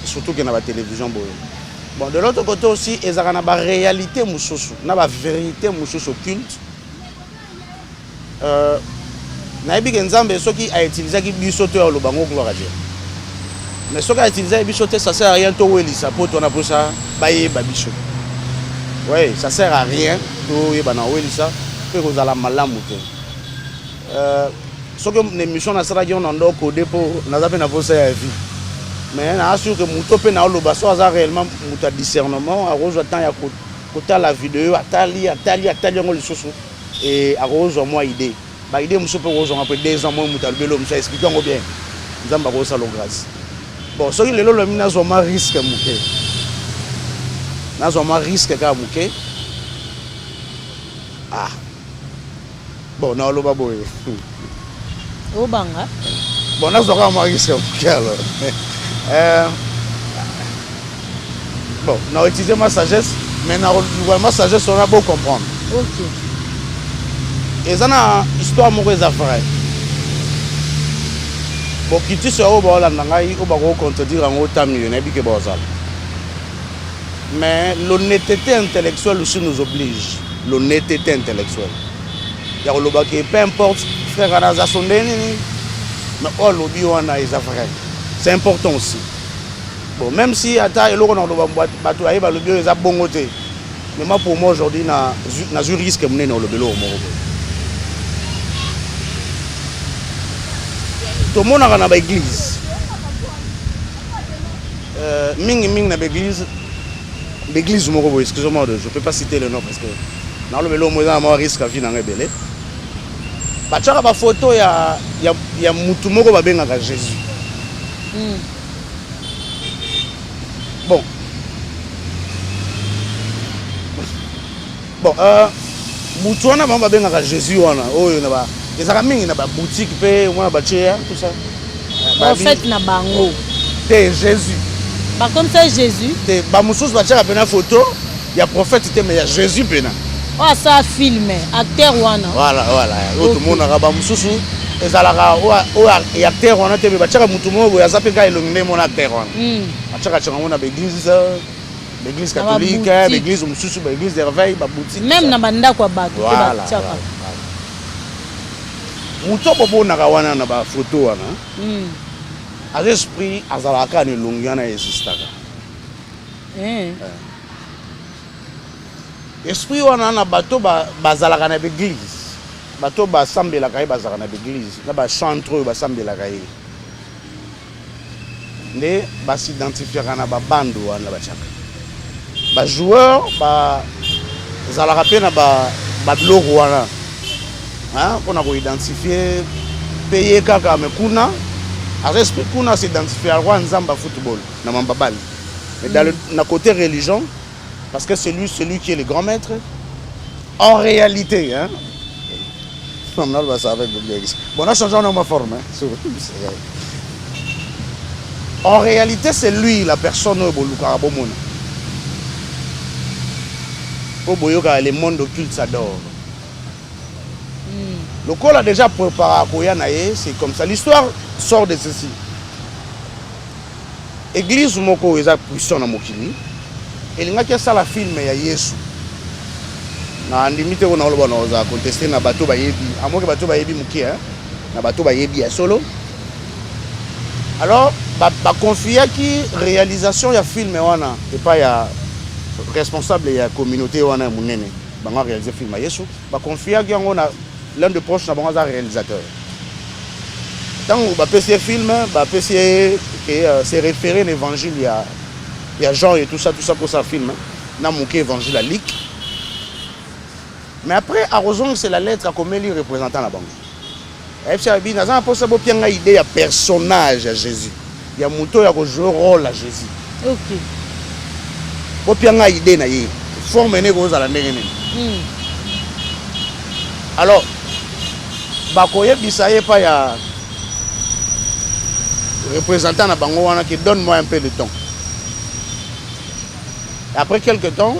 [SPEAKER 2] Surtout qu'il y a la télévision. Bon, de l'autre côté aussi, il y a une réalité, une vérité occulte. Ce qui a utilisé le bisote au Lobango, mais ce qui a utilisé le bisote, ça ne sert à rien pour ça. Oui, ça ne sert à rien pour vous allez mal ce que l'émission a sera au dépôt, n'a pas de vie. Mais je suis sûr que mon top est réellement un discernement. À la vidéo, et à moi idée. Idée, je peux après 2 ans, je vais expliquer bien. Je vais grâce. Bon, ce qui est le mina zoma risque mouké. Na zoma risque ka mouké. Ah. Bon, na lo baboy.
[SPEAKER 1] O banga.
[SPEAKER 2] Bon, na zoma risque mouké alors. Bon, on a utilisé ma sagesse, mais ma sagesse, on a beau comprendre.
[SPEAKER 1] Ok.
[SPEAKER 2] Et ça, une histoire mauvaise affaire. Bon, qui tu sais, on va contredire en autant mieux, mais l'honnêteté intellectuelle aussi nous oblige. L'honnêteté intellectuelle. Il y a le bac, peu importe, frère Anazasondé, mais oh, l'obi, on a les affaires. C'est important aussi. Bon, même si ata eloko na bato ayeba le bio eza bongo te. Mais moi pour moi aujourd'hui na un risque mné na le belo moko. To mona na ba église. Mingi na ba église. L'église moko, excusez-moi, je peux pas citer le nom parce que na le belo mo za ma risque vie na ngebele. Ba tshaka ba photo ya mutu moko ba bengaka Jésus. Bon. Bon, Boutouana m'a bien à Jésus on a oh il a les amis na ba boutique pe moi ba tchia tout ça.
[SPEAKER 1] En fait na bango.
[SPEAKER 2] C'est Jésus.
[SPEAKER 1] Par contre c'est Jésus.
[SPEAKER 2] C'est ba moussous ba tchia pena photo, il y a prophète mais il y a Jésus pena.
[SPEAKER 1] Oh ça filmé acteur wana.
[SPEAKER 2] Voilà. Tout le monde a ba moussous ezalaka o acteur wana te ba tchaka mutu mo ya zapeka elongine mon acteur wana. Tchaka tchaka mona ba l'église catholique, l'église mususu, l'église de réveil, ba boutique.
[SPEAKER 1] Même na banda kwa bato ba tchaka.
[SPEAKER 2] Muto bobo na kawana na ba photo wana. À l'esprit azalaka ni longiana existaka. Esprit wana na bato bazalaka na l'église. Bato ba sambela kai bazalaka na l'église, na ba chantre ba sambela kai. Ne ba s'identifier na ba bando wana ba tchaka. Ba joueur ba zalaka pe na ba biloko wana. Hein, on a identifié payer kaka me kuna à respect kuna s'identifier à nzamba football na mambabali. Mais dans le côté religion parce que c'est celui qui est le grand maître en réalité hein. On va ça avec bon on a changé ma forme hein. En réalité c'est lui la personne au Boluka Bomona. Au Boyoka le monde occulte s'adore. Le col a déjà préparé à Koyanae, c'est comme ça. L'histoire sort de ceci. Église moko est puissant dans Mokili. Et il y a ça la film ya Yesu. Na limite on a le contester na bateau ba yebi. À moins que bateau ba yebi muki hein. Na bateau ba yebi ya solo. Alors ba confier qui réalisation ya film wana et pas ya responsable ya communauté wana munene. Ba nga réaliser film ya Yesu. Ba confier qui on a l'un de proches n'a réalisateur. Tant que ce film, c'est référé à l'évangile, il y a Jean et tout ça pour ça film. N'a manqué évangile à Lick. Mais après, à Roson, c'est la lettre à Comélie représentant la banque. Et puis il y a une idée de personnage à Jésus. Il y a un mouton qui joue rôle à Jésus.
[SPEAKER 1] Ok.
[SPEAKER 2] Il y a une idée de forme de alors, bakoye bisaye pas ya représentant na bango wana qui donne-moi un peu de temps. Après quelques temps,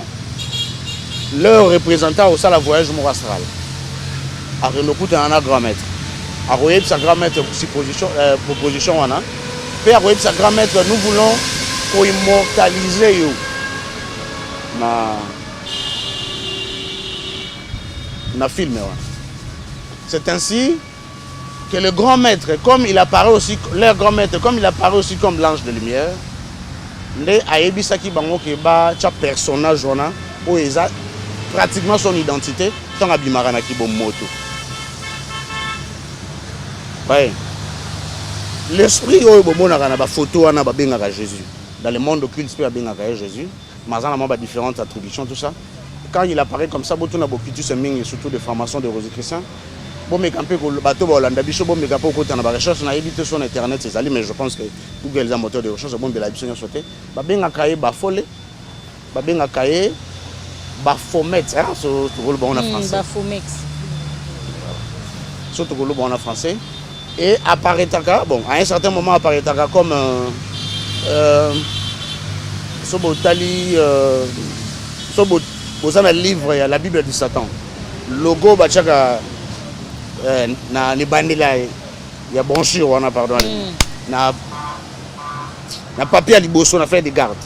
[SPEAKER 2] leur représentant au salle à voyage astral. A renoué un grand maître. A renoué sa grand maître proposition wana. Puis a renoué sa grand maître, nous voulons qu'on immortaliser yo na film wana. C'est ainsi que le grand maître, comme il apparaît aussi, leur grand maître, comme il apparaît aussi comme l'ange de lumière, il a ebisaki bango ke ba cha personnage wana o eza pratiquement son identité tant abimara na kibomoto. Ouais. L'esprit o bomonaka na ba photo wana ba bengaka Jésus. Dans le monde occulte, il bengaka Jésus, mazana ma ba différentes attributions tout ça. Quand il apparaît comme ça, beaucoup de surtout des formations de Rosicruciens. Bon, mais quand on bateau Hollanda bicho bon mais quand on a recherche on a évité sur internet c'est allé mais je pense que Google a un moteur de recherche bon de la bicho sauté ba benga kaye ba folé ba benga kaye ba fomet hein sur le bon en français
[SPEAKER 1] ba fomex
[SPEAKER 2] surtout le bon en français et apparaît bon à un certain moment apparaît comme Sobotali Sobot vous avez le livre la Bible du Satan logo bachaka na ni bandila ya branché wana pardon na papier à liboso na fait des gardes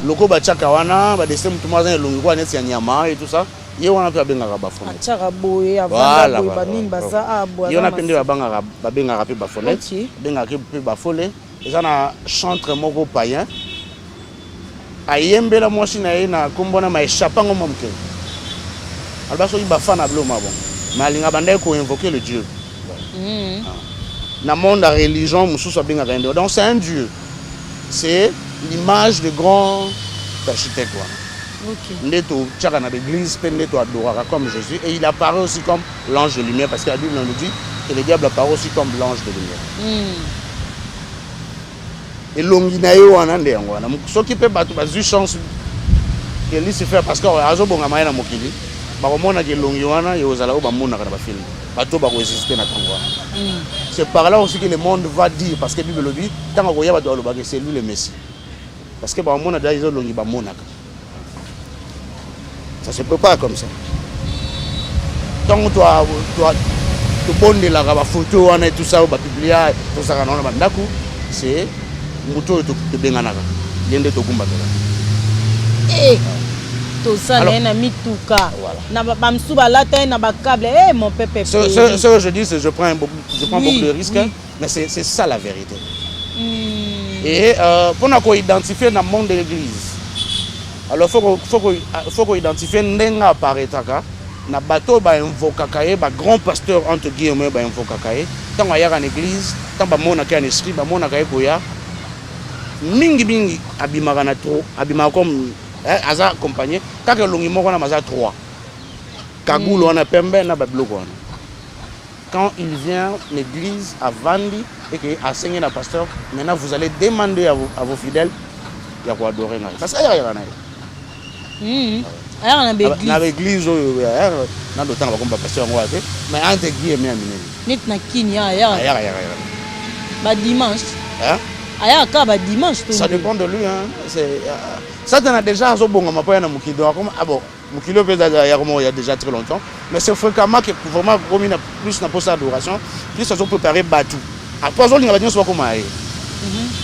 [SPEAKER 2] logo bachaka wana ba dessin tout mazan longi kwa neti ya nyama et tout ça ye wana pe bengaka ba fone
[SPEAKER 1] achaka boye avant boye ba nini baza abo
[SPEAKER 2] ye wana pe nde ba bengaka pe ba fone bengaka pe ba fole eza na chantre moko païen ayembela mwasi na ye na kombona ma échappango momke alba so ba fana blo ma bon mais il a invoquer le Dieu. Dans le monde de la religion, donc c'est un Dieu. C'est l'image de grand architecte. Neto, tchaka na l'église, Neto adorera comme Jésus. Et il apparaît aussi comme l'ange de lumière, parce que la Bible nous dit que le diable apparaît aussi comme l'ange de lumière. Et l'onginayo anande wana. Ce qui peut battre, bah, une chance que Lucifer, parce que azo bonga maena mokili. C'est par là aussi que le monde va dire, parce que la Bible dit, c'est lui le Messie. Parce que ça ne se peut pas comme ça. Tant que tu bonnes la photo et tout ça, tout ça, c'est moto de Benganaka.
[SPEAKER 1] tout ça na mituka na bamsu balata na ba câble mon pépé
[SPEAKER 2] ce que je dis c'est je prends beaucoup de risques mais c'est ça la vérité et pour nous identifier dans le monde de l'église alors faut qu'on identifie ndenga apparaîtra na bateau ba invokaka ba grand pasteur entre guillemets ba invokaka tant ya en église tant ba mona ka en esprit ba mona ka koya mingi abimaka na trop abimaka comme aza accompagné quand que longi moko na maza 3 kagoulou on a pembe na babloko wana quand il vient l'église à Vandi et que enseigner la pasteur maintenant vous allez demander à vos fidèles ya ko adorer na parce que ya na l'église na do tanga ba pasteur ngwa te mais entre guillemets amine
[SPEAKER 1] nit na kini ya ba dimanche aya ka ba dimanche
[SPEAKER 2] ça dépend de lui hein c'est ça t'en a déjà zo bonga mapoya na mukido comme ah bon mukido peut il y a déjà très longtemps mais c'est fréquemment que vraiment comme il a plus na poste d'adoration plus ça sont préparé batou après zo linga ba nyonso comme aye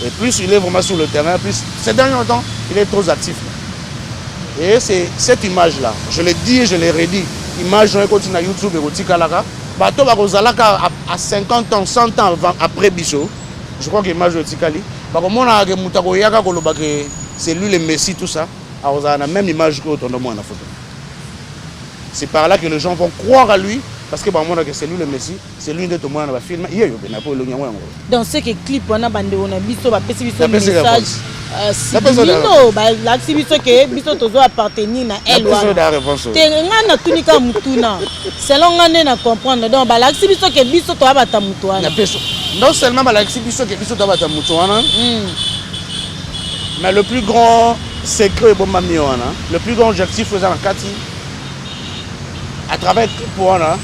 [SPEAKER 2] et plus il est vraiment sur le terrain plus ces derniers temps il est trop actif et c'est cette image là je le dis et je le redis image on continue na YouTube et kotika laka bato ba kozalaka à 50 ans 100 ans après biso je crois que l'image de Tikali ba komona ke mutako yaka koloba ke c'est lui le Messie, tout ça. Alors, on a la même image que autour de moi dans la photo. C'est par là que les gens vont croire à lui, parce que c'est lui le Messie, c'est lui de tout le monde dans le film.
[SPEAKER 1] Donc, c'est que clip, on a bandé, on a mis sur la message. Sibino balakisi biso ke biso tozo appartenir na elle wana te nga na tunika mutuna selon nga nde na comprendre donc balakisi biso ke biso toabata mutu wana
[SPEAKER 2] non seulement balakisi biso ke biso toabata mutu wana mais le plus grand secret ebombami wana le plus grand objectif eza na kati à travers clip wana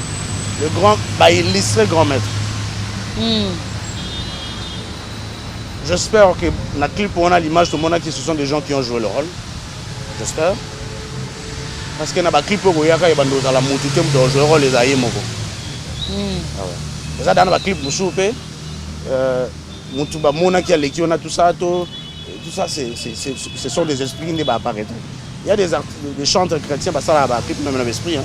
[SPEAKER 2] le grand illustre grand maître J'espère que dans le clip, on a l'image de mon que ce sont des gens qui ont joué le rôle. J'espère. Parce que dans le clip, il y a la montée qui ont joué le rôle des aïeux. Ça, dans le clip, on a qui a l'équipe, on a tout ça, ce sont des esprits qui apparaissent. Il y a des chanteurs chrétiens, ça là, le clip, même l'esprit.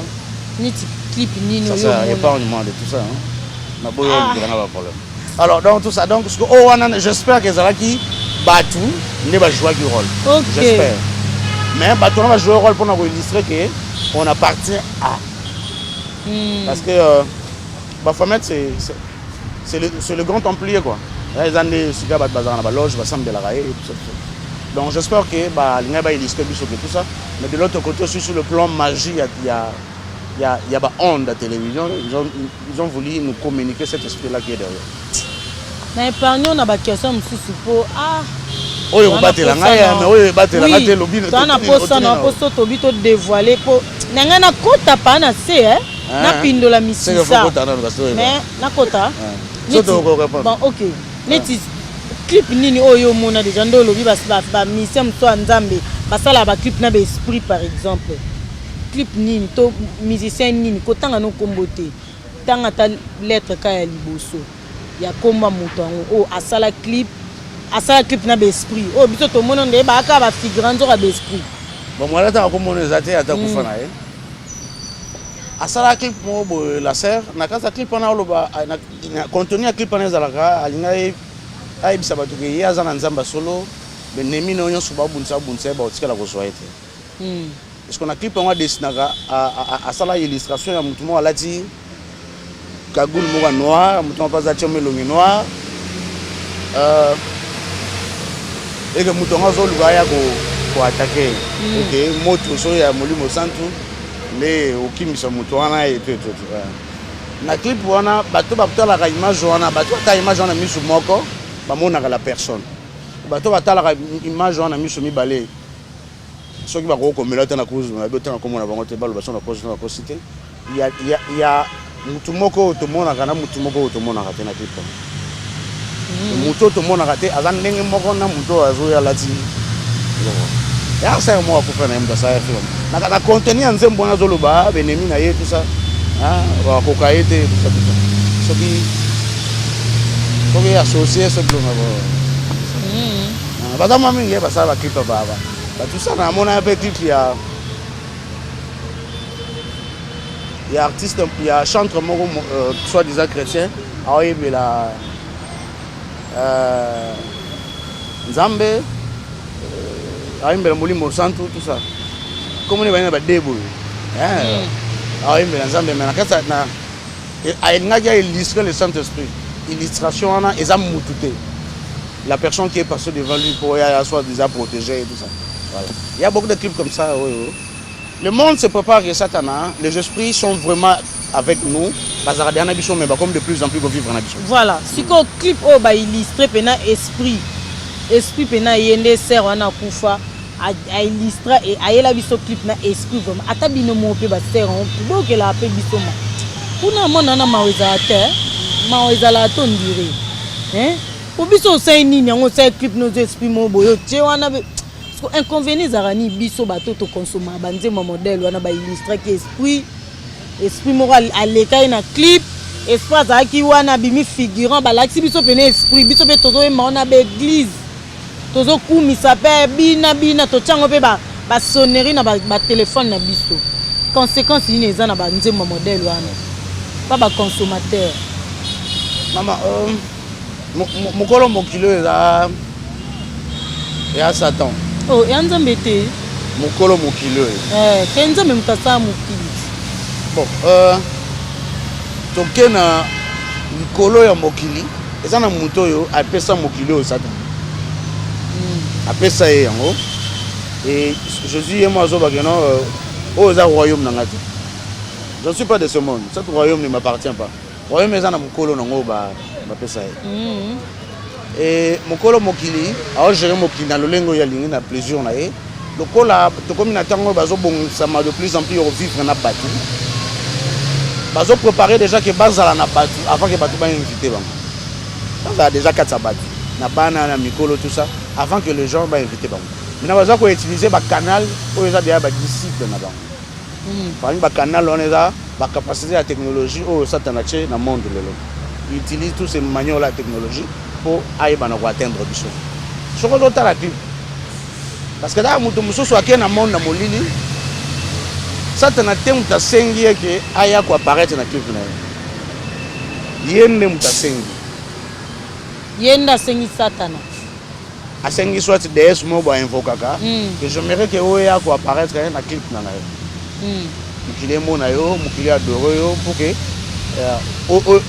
[SPEAKER 1] Ni clip, ni
[SPEAKER 2] ça, ça épargne-moi de tout ça. Il n'y a pas de problème. Alors, donc tout ça, donc, j'espère que Zalaki Batou ne va jouer du rôle.
[SPEAKER 1] Okay.
[SPEAKER 2] J'espère. Mais Batou va jouer le rôle pour nous illustrer qu'on appartient à. Parce que Baphomet, c'est le grand templier, quoi. Les années, si tu as la loge, va de la raille et tout ça. Donc, j'espère que l'Inga va illustrer tout ça. Mais de l'autre côté, aussi sur le plan magie, il y a honte à la télévision. Ils ont voulu nous communiquer cet esprit-là qui est derrière.
[SPEAKER 1] Na épargnons na question mususu po
[SPEAKER 2] oyo batela ngaya mais oyo batela ngate lobi
[SPEAKER 1] na posta na posto to bito dévoiler po nanga na kota pa na se na pindola misisa mais na kota bon OK neti clip nini oyo mona déjà ndo lobi ba mission mto nzambe basala ba clip na ba esprit par exemple clip nini to musicien nini kotanga no kombote tanga ta lettre ka ya liboso ya komba moto o asala clip na besprit o biso to mono nde ba ka ba figurant zo ka besprit
[SPEAKER 2] bon moi là ta ko mono zate ata ku fana asala clip mo bo la sœur na kasa clip na loba na contenu ya clip na zalaka alinga ai bisa batu ke ya zana nzamba solo be nemi no nyoso ba bunsa ba otikala ko soite est-ce qu'on a clip on a dessinaka asala illustration ya mutu mo alati Kagoul Moura noir, mouton pas à melongi noir. Et que mouton a zolu gaya pour attaquer. Ok, moto so ya molimo santu, mais aucun son mouton a et tout. Na clip wana bato la image wana bato ta image wana mis sur moko, ba mona la personne. Bato la image wana mis sur mi balé. Ce qui va ko melata na cause na bota na ko mona bango te balo ba so na cause na cité. Il y a mutu moko tomona kana mutu moko tomona kate na clip. Mutu tomona kate azan ndenge moko na mutu azo ya lati. Ya ça moi ko fana mda sa film. Na ka contenir nzembo na zoloba benemi na ye tout ça. Ah ba ko kaite tout ça. So bi associé ce blongo ba. Ba da mami nge ba sa ba clip ba. Ba tout ça na mona pe clip ya il y a artiste, il y a chanteur soi-disant chrétien, il y a Nzambe, il y a Molimo Santo, tout ça. Comment il y a des débouts? Il y a Nzambe, mais il y a illustré le Saint-Esprit. Illustration, il y a la personne qui est passée devant lui pour soit-disant protéger et tout ça. Voilà. Il y a beaucoup de clips comme ça. Oui. Le monde se prépare à Satana, les esprits sont vraiment avec nous, parce que mais comme de plus en plus vivre en habitation.
[SPEAKER 1] Voilà, si le clip est illustré par l'esprit, par yende ser wana kufa, a illustré et a la viso clip na esprit vraiment. Ata bino mo pe ba ser on pour que la pe biso ma. Kuna mona na maweza la to ndire. Pour biso sai nini ngo sai clip nos esprits mo boyo tie wana be inconvénient zarani biso bato to consommer banzema modèle wana ba illustrer ki esprit moral à l'état na clip esprit za ki wana bimi figurant ba laxi biso pene esprit biso pe tozo ema na ba église tozo kumisa pe bina to tsango pe ba sonnerie na ba téléphone na biso conséquence ni eza na banzema modèle wana pas ba consommateur
[SPEAKER 2] mama mokolo mokilo eza ya Satan.
[SPEAKER 1] Oh, et Nzambe te
[SPEAKER 2] mokolo mokilo
[SPEAKER 1] kenza même tata mokili
[SPEAKER 2] bon tokena likolo ya mokili eza na muto yo apesa mokili o Satan après ça est en haut et Jésus et moi aux royaume nangati. Je ne suis pas de ce monde. Ce royaume ne m'appartient pas. Le royaume est un mokolo nango ba pesa. Et mokolo mokili, alors gérer mokili na lolengo ya lingi na plaisir na e. Lokola to comme na tango bazo bon ça m'a de plus en plus revivre na batu. Bazo préparer déjà que bazala na batu avant que batu ba inviter bango. Ça a déjà 4 batu. Na bana na mikolo tout ça avant que les gens ba inviter bango. Maintenant bazo ko utiliser ba canal ou déjà déjà ba disciple na bango. Par exemple, le canal, on a la capacité de la technologie au dans le monde. Ils utilisent tous ces manières de la technologie pour atteindre des choses. Ce qu'on doit la clip. Parce que là, nous sommes dans le monde, ça a été un sengi qui a apparaître dans la clip. Il y a un sengi.
[SPEAKER 1] Il y a un sengi satana.
[SPEAKER 2] A sengi soit des mots invocaka. Que j'aimerais que vous apparaître dans la clip. Mukile mona yo mukile adoro yo pour que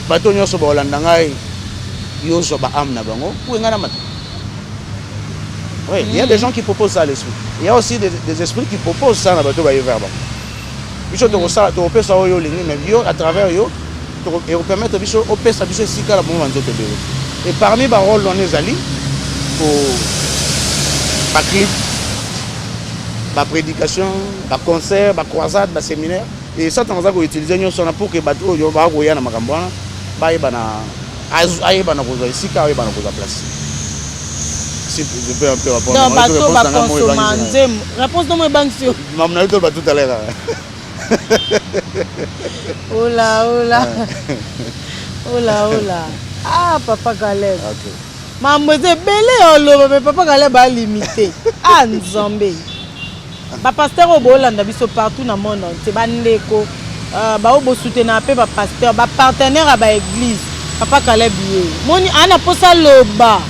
[SPEAKER 2] bato nyonso ba olanda ngai yo so ba amna bango pour ngana mat. Oui, il y a des gens qui proposent ça à l'esprit. Il y a aussi des esprits qui proposent ça na bato ba yo verba. Biso to ça to pesa yo lingi mais yo à travers yo et on permettre biso o pesa biso sika la moment nzoto de. Et parmi ba rôle on les ali pour ba clip la prédication, la concert, la croisade, la séminaire. Et ça, on va utiliser pour que les bateaux soient dans la Macambouana, ils soient ici, ils soient place. Si je peux un peu répondre.
[SPEAKER 1] Non, bateau va consommer. Réponse de mon banque.
[SPEAKER 2] Je vais tout à l'heure.
[SPEAKER 1] Oh là, oh là. Oh là, oh là. Ah, Papa Caleb. Maman, c'est belé, mais Papa Caleb a limité. Ah, Nzambé. Ba pasteur au Bolanda biso partout dans le monde c'est bandeko ba obo soutenir pe ba pasteur ba partenaire à ba église Papa Caleb yé moni ana posa loba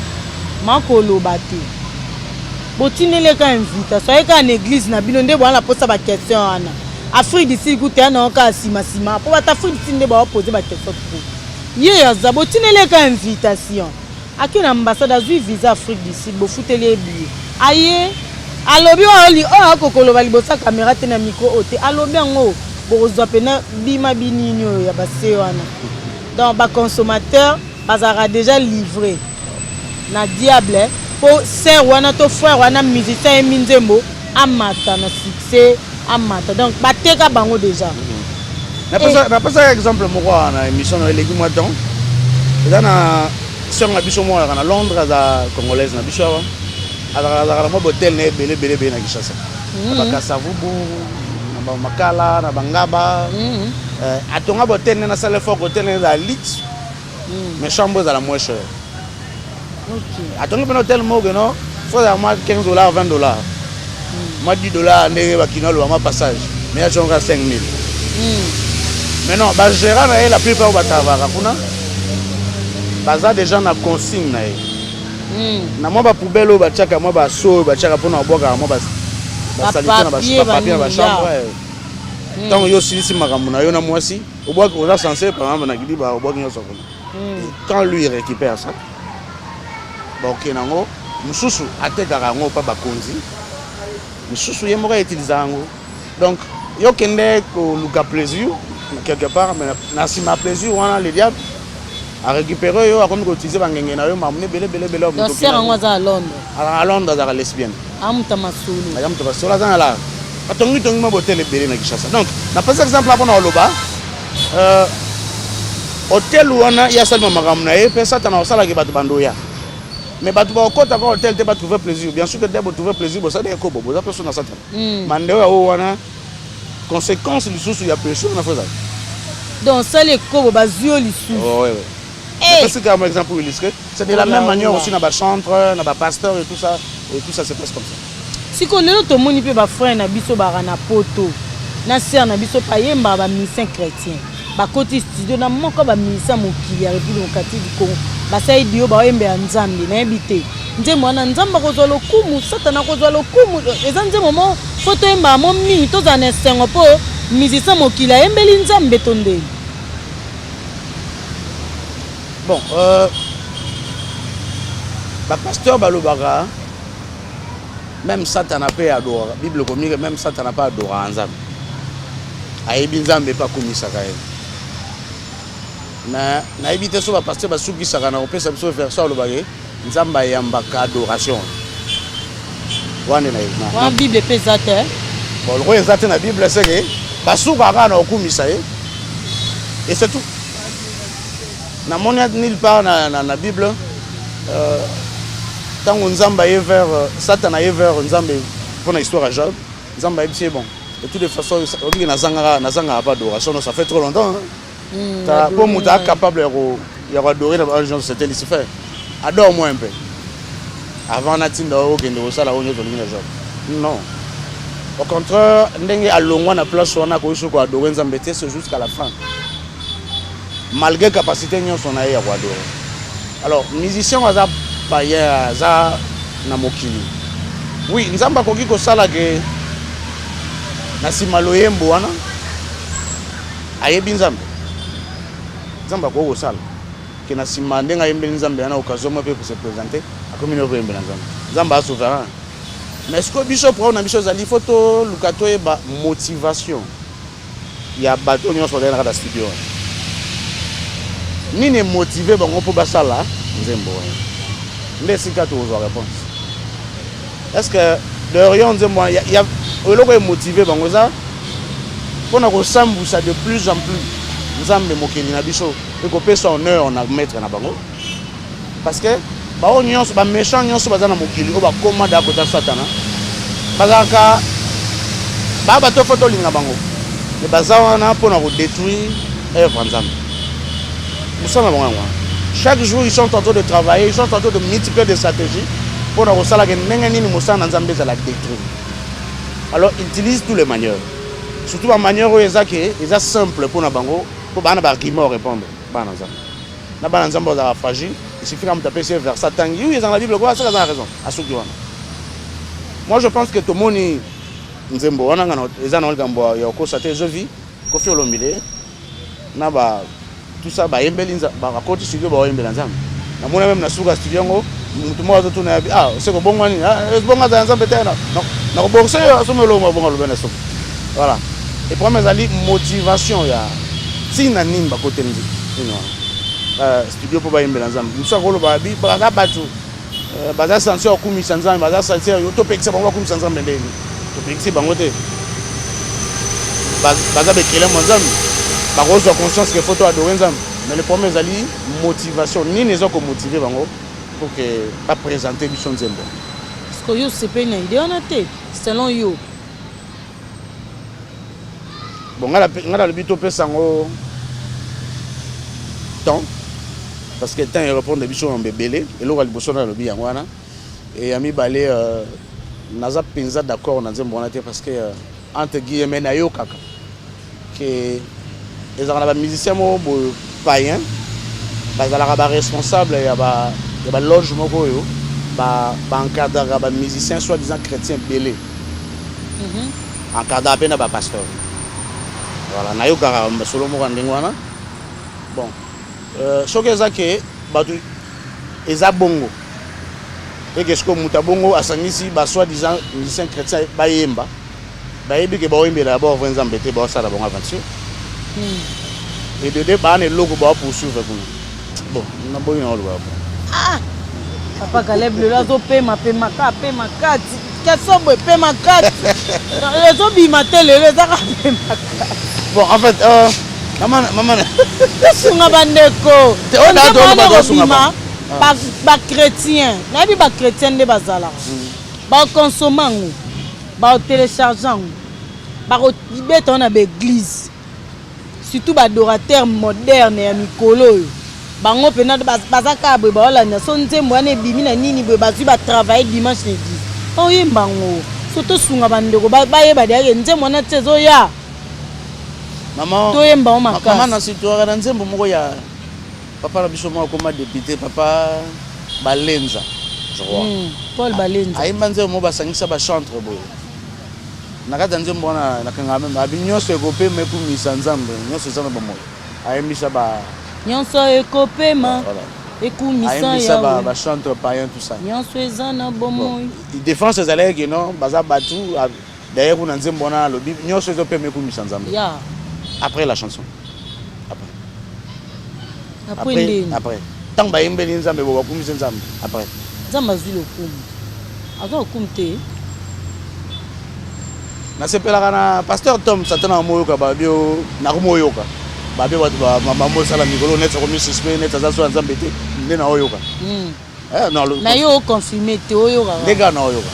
[SPEAKER 1] mako loba te botinele ka invitation e ka na église na bino nde bona posa ba question ana Afrique d'ici kuté na ka sima po ba ta Afrique d'ici nde ba poser ba question pour yé ya za botinele ka invitation akina ambassade azui visa Afrique d'ici bo futele billet aye alobi oli o akokolo bali bosa caméra te na micro ote alobi ngo bozwa pena bima binini ya base wana donc ba consommateur bazara déjà livré na diable pour ser wana to frère wana musicien et minzembo amata na succès amata donc bateka bango déjà
[SPEAKER 2] na pasa exemple moko na émission na eleki moi temps eza na sur na biso mo na Londres za congolaise na biso alors moi hôtel né belé na Kinshasa na Kasavubu na Makala na Bangaba atonga hôtel na salle fort hôtel na Lix mais chambre za la moins cher
[SPEAKER 1] OK
[SPEAKER 2] atonga un hôtel mo no faut avoir $15 $20 moi $10 ndenge ba kinalo ma passage mais atonga 5000 mais non ba gérant la plupart ba travailler kuna baza déjà na consigne na na moi ba poubelle ba tchaka moi ba so ba tchaka pona boka moi ba saliter na ba papier ba chambre tant yo si makambo na yo na mwasi au boka on a censé par exemple na gidi ba boka nyo soko quand lui récupère ça bon OK nango mususu atekaka ngo pa ba konzi mususu ye moko utiliser ngo donc yo kende ko luka plaisir quelque part mais na si ma plaisir wana le diable à récupérer yo a comme utiliser bangenge na yo mamne belé
[SPEAKER 1] donc c'est en à Londres
[SPEAKER 2] à Londres dans la lesbienne
[SPEAKER 1] amuta masulu
[SPEAKER 2] amuta masulu dans la atongi tongi ma hôtel belé na Kinshasa donc na pas exemple là pour loba hôtel wana ya seulement makamna e pesa tana sala ke batu bandoya mais batu ba okota ba hôtel te ba trouver plaisir bien sûr que debo trouver plaisir bo ça de ko bo za personne na sata mande wana conséquence du sous ya pression na faza
[SPEAKER 1] donc ça les ko ba zio lisu
[SPEAKER 2] oh ouais parce que comme exemple pour illustrer c'est de la même manière aussi dans ba chantre dans ba pasteur et tout ça se passe comme ça
[SPEAKER 1] si ko lelo to moni pe ba frère na biso ba na poto na sœur na biso pa yemba ba musicien chrétien ba côté studio na moko ba musicien mokili ya République Kati du Congo ba sai dio ba yembe ya nzambe na ebité nze mwana nzamba ko zo lokumu satana ko zo lokumu eza nze momo photo yemba mo mingi to za na sengo po musicien mokili ya yembeli nzambe tonde.
[SPEAKER 2] Bon, pasteur Balobara, même Satan n'a pas adoré. La Bible dit que même Satan n'a pas adoré Nzambe. Ayebi Nzambe pas comme ça quand même. Na éviter ça parce que ceux qui s'arrêtent on peut s'absorber faire ça le bagage. Nzambe yambaka adoration. Wana na.
[SPEAKER 1] La Bible est pesate.
[SPEAKER 2] Bon, le roi exact dans la Bible c'est que basu kaka na okumisa et c'est tout. Na monia nulle part na Bible tant que Nzamba est vers Satan est vers Nzamba pour l'histoire à Job, Nzamba est bon. De toutes les façons, on n'a pas d'adoration, ça fait trop longtemps. Pour être capable d'adorer la gens c'était Lucifer. Adore-moi un peu. Avant Natinda au ça la Job. Non. Au contraire, ndenge alongwa na place on a ko iso ko adorer Nzamba c'est jusqu'à la fin. Malgré capacité nyon son aïe à adorer. Alors, musicien waza païen za na mokili. Oui, Nzamba koki ko sala ke na simaloyembo wana ayebi Nzamba. Nzamba ko sala ke na simande nga yembe Nzamba na occasion mo pe pour se présenter akomi no yembe Nzamba. Nzamba a souverain. Mais ce que biso pour na biso zali photo lukato e ba motivation. Ya bato nyon so dans la studio. Ni ne motivé bango pour basala Nzembo. Ndesika tu aux réponse. Est-ce que de rien Nzembo il y a oloko motivé bango ça pour na ko sambusa de plus en plus Nzambe mokeli na biso et ko pesa honneur na mettre na bango parce que ba onyon ba méchant nyonso bazana mokeli o ba commande à côté satana bazaka ba ba to photo linga bango le bazawa na pour na ko détruire œuvre Nzambe. Chaque jour, ils sont en train de travailler, ils sont en train de multiplier des stratégies pour nous la détruire. Alors, ils utilisent toutes les manières. Surtout la manière où ils sont simples pour nous pour nous répondre. Fragile. Il suffit de taper sur vers Satan. Ils ont la Bible, ça a raison. Moi, je pense que tout le monde est Nzembo. Ils ont tout ça ba yembelinza ba rakoti studio ba yembelanza na mona même na suka studio ngo mutu mo to na c'est ko bongwani bonga za nzambe tena na ko borse asome lo mo bonga lo bena so voilà et pour mes ali motivation ya tina nimba côté ndi studio pour ba yembelanza musa ko lo ba bi ba ga batu ba za sanction ku mi sanzan ba za sanction yo to pekisa ba ku mi sanzan bendeni to pekisa bango te ba za be kele monzam. Par contre, j'ai conscience qu'il faut adorer Nzambe. Mais le problème, c'est la motivation. Ni les autres motivés pour que pas présenter Bishon Nzembo.
[SPEAKER 1] Est-ce que c'est pas une idée selon you?
[SPEAKER 2] Bon, on a le but de sango temps. Parce que le temps, il répond de Bishon en bébélé. Et là, il y a le but en et ami balé, naza penza d'accord Nzembo parce que entre guillemets na yo kaka que les musiciens païens, les responsables, il y a des logements, encadrent les musiciens soi-disant chrétiens belés. Encadrent les pasteurs. Voilà, il y a des Solomon Randingwana. Bon, ce que c'est que les abongo. Et que ce que Moutabongo a sanisi, soi-disant musiciens chrétiens, bayemba. Bayebi que bayemba d'abord, vous embêtez, ça d'abord aventure. Et de débat, les logos pour poursuivre. Bon, on a besoin de le voir.
[SPEAKER 1] Ah! Papa Caleb, le lazo paiement, paiement 4. Quels sont les paiement 4? Les autres bimatel, les autres paiement 4.
[SPEAKER 2] Bon, en fait, maman.
[SPEAKER 1] Qu'est-ce qu'on a bandeko? On a ba chrétien. Na bi ba chrétien de bazala. Ba consommant, ba téléchargeant, ba beton na l'église. Surtout les adorateurs modernes et mikolo. Bango pena bazaka ba wala na sonte mwana bimi na nini ba bazu ba travailler dimanche l'église. Oh yembango. Surtout sunga bandeko ba yeba derrière nze mwana tsezo ya.
[SPEAKER 2] Maman.
[SPEAKER 1] To yemba makasi.
[SPEAKER 2] Maman na situation na nzembo moko ya papa na biso moko comme député papa Balenza. Je crois.
[SPEAKER 1] Paul Balenza.
[SPEAKER 2] Ayimba nzembo ba sangisa ba chantre boy. Nakata nzembo na kanga même abinyoso ekope me pour misanzambe nyonso sana bomo ayembisa ba
[SPEAKER 1] nyonso ekopema ekumisa ya
[SPEAKER 2] ba chanteur païen tout ça.
[SPEAKER 1] nyonso eza na bomoi.
[SPEAKER 2] Défense ezalaki que non baza batu d'ailleurs kuna nzembo na lobi nyonso ezo permet ekumisa nzambe.
[SPEAKER 1] Ya.
[SPEAKER 2] Après la chanson.
[SPEAKER 1] Après.
[SPEAKER 2] Tant ba yembeli nzambe bo bakumisa nzambe après.
[SPEAKER 1] Nzambe azwi lokumu. Azo lokumu te.
[SPEAKER 2] Na sepelaka na pasteur Tom Satana moyoka babio na moyoka. Babio watu ba mama sala mikolo net ko mi suspect net azaso nzambe te nde na oyoka. Non le.
[SPEAKER 1] Na yo confirmer te oyoka.
[SPEAKER 2] Ndega na oyoka.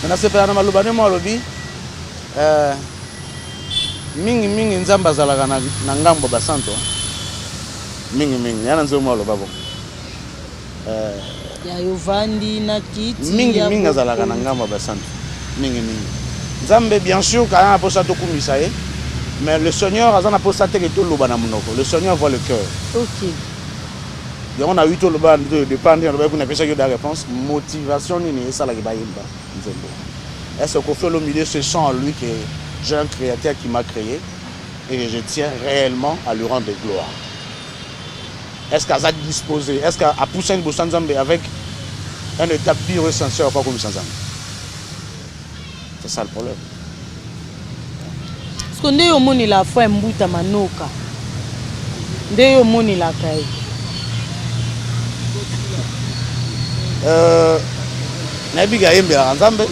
[SPEAKER 2] Na sepelaka na maloba ne mo lobi mingi nzambe azalaka na ngambo ba santo. Mingi yana nzo mo loba bo.
[SPEAKER 1] Ya yovandi na kiti.
[SPEAKER 2] Mingi azalaka na ngambo ba santo. Mingi. Nzambe bien sûr quand on a posé tout comme ça mais le Seigneur a posé tout le bana monoko. Le Seigneur voit le cœur.
[SPEAKER 1] OK.
[SPEAKER 2] Et on a eu tout le bana de dépendre on a pas de réponse motivation ni ça la ba yimba nzembo. Est-ce qu'on fait le milieu ce sont en lui que j'ai un créateur qui m'a créé et je tiens réellement à lui rendre gloire. Est-ce qu'à disposer est-ce qu'à pousser une bossa nzambe avec un état pur et sincère pas comme ça nzambe. C'est ça le problème.
[SPEAKER 1] Parce que nde yo moni la foi mbuta manoka. Nde yo moni la kai.
[SPEAKER 2] Na biga yembe la nzambe.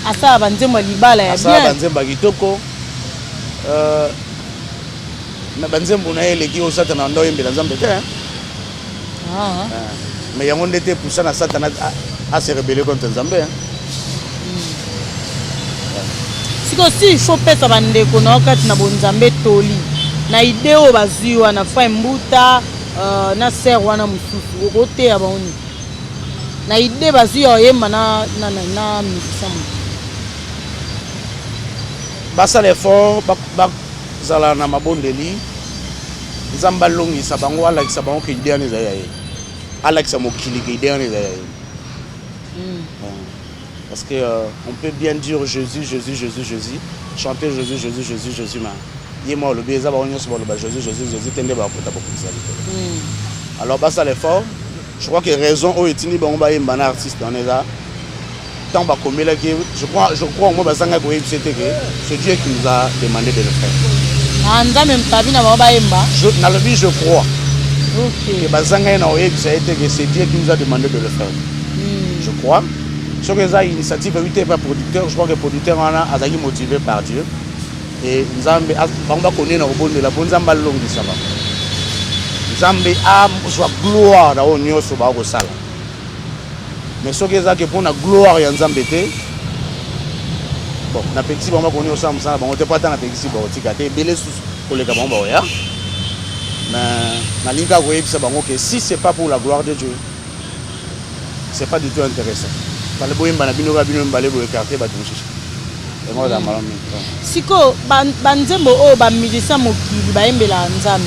[SPEAKER 1] Asa banzemba libala ya bien.
[SPEAKER 2] Asa banzemba kitoko. Na banzembo na eleki o satana ndo yembe la nzambe te. Mais yango ndete poussa na satana à se rebeller contre nzambe.
[SPEAKER 1] Siko si il faut pesa bandeko na wakati na bonzambe toli na ideo baziwa na fa mbuta na ser wana mususu okote ya baoni na ide baziwa yemba na misamu
[SPEAKER 2] basa l'effort ba zala na mabondeli nzamba longi sabango ala kisabango ke ide ani za yaye ala kisamo kili ke ide ani za yaye. Parce que on peut bien dire Jésus, chanter Jésus, mais il est mort le baiser, Jésus, tendez à côté pour ça. Alors bah ça l'effort. Je crois que raison au etini bon ba un artiste on est là. Tant ba comme là je crois moi basanga ko c'était que c'est Dieu qui nous a demandé de le faire.
[SPEAKER 1] Anda même tabi na ba yemba.
[SPEAKER 2] Dans le vie je crois.
[SPEAKER 1] OK.
[SPEAKER 2] Que basanga na o c'était que c'est Dieu qui nous a demandé de le faire. Je crois. Sur les initiatives, par producteur, je crois que le producteur a été motivé par Dieu. Et Nzambe, on va connaître le bon de la bonne Nzamba longue de ça. Nzambe a soit gloire dans l'union sur le sala. Mais ce qui est pour la gloire de Nzambe, bon, na petit bon, on va connaître ensemble ça. Bon, on ne peut pas dans la petit bon, tu as été belé pour les gamins boya. Mais na linga voyez ça bon que si c'est pas pour la gloire de Dieu, c'est pas du tout intéressant.
[SPEAKER 1] Siko banzembo o ba musicien mokili ba yembela nzambe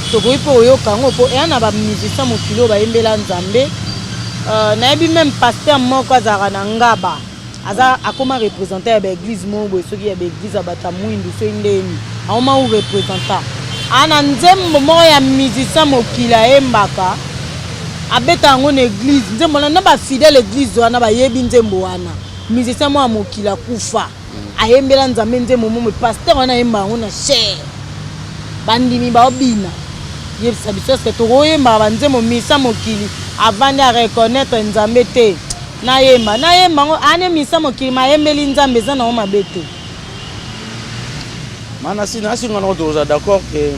[SPEAKER 1] toko ipo oyoka ngo po yana ba musicien mokili ba yembela nzambe na yebi même pasteur moko azaka na ngaba aza akoma représenter ba église moko soki ya ba église abata mwindu so ndeni aoma ou représenter ana nzembo mo ya musicien mokili ayembaka abeta ngo na église nzembo na ba fidèle église wana ba yebi nzembo wana musicien mo amokila kufa ayembela nzambe nzembo mo pasteur wana yemba ngo na cher bandimi ba obina yebisa biso que to yemba banzembo misa mokili avant de reconnaître nzambe te na yemba ngo ane misa mokili ma yembeli nzambe za na o mabete
[SPEAKER 2] mana si ngana doza d'accord que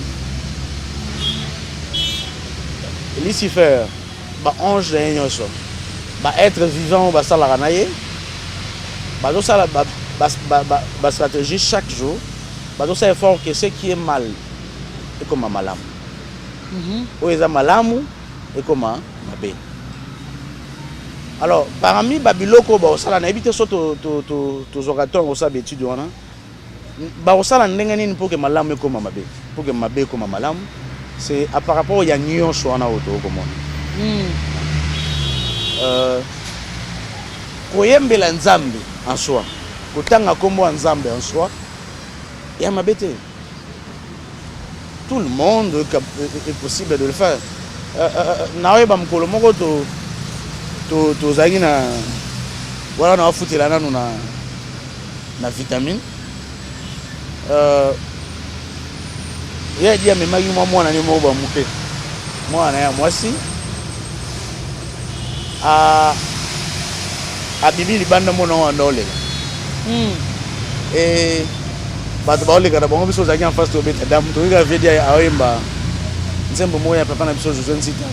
[SPEAKER 2] Lucifer ba ange de nyoso ba être vivant ba sala kanaye ba do sala ba stratégie chaque jour ba do ça effort que ce qui est mal est comme malamu ou eza malamu et comme mabe. Alors parmi babiloko ba sala na ebite so to zoraton o sa betude wana ba sala ndenge nini pour que malamu et comme mabe pour que mabe comme malamu c'est à par rapport ya nyonso wana auto comme koyembela nzambe en soi kotanga kombo nzambe en soi et à mabete tout le monde est possible de le faire naoyeba mokolo moko tozalaki na wana na wafutela nanu na vitamine ye adi amemaki mwana ne moko bamuke mwana ya mwasi abibi libanda mona wanda olela bato baoleka na bango biso ozalaki en face tobeta damu toyika vedi aoyemba nzembo moko ya papa na biso José Nsita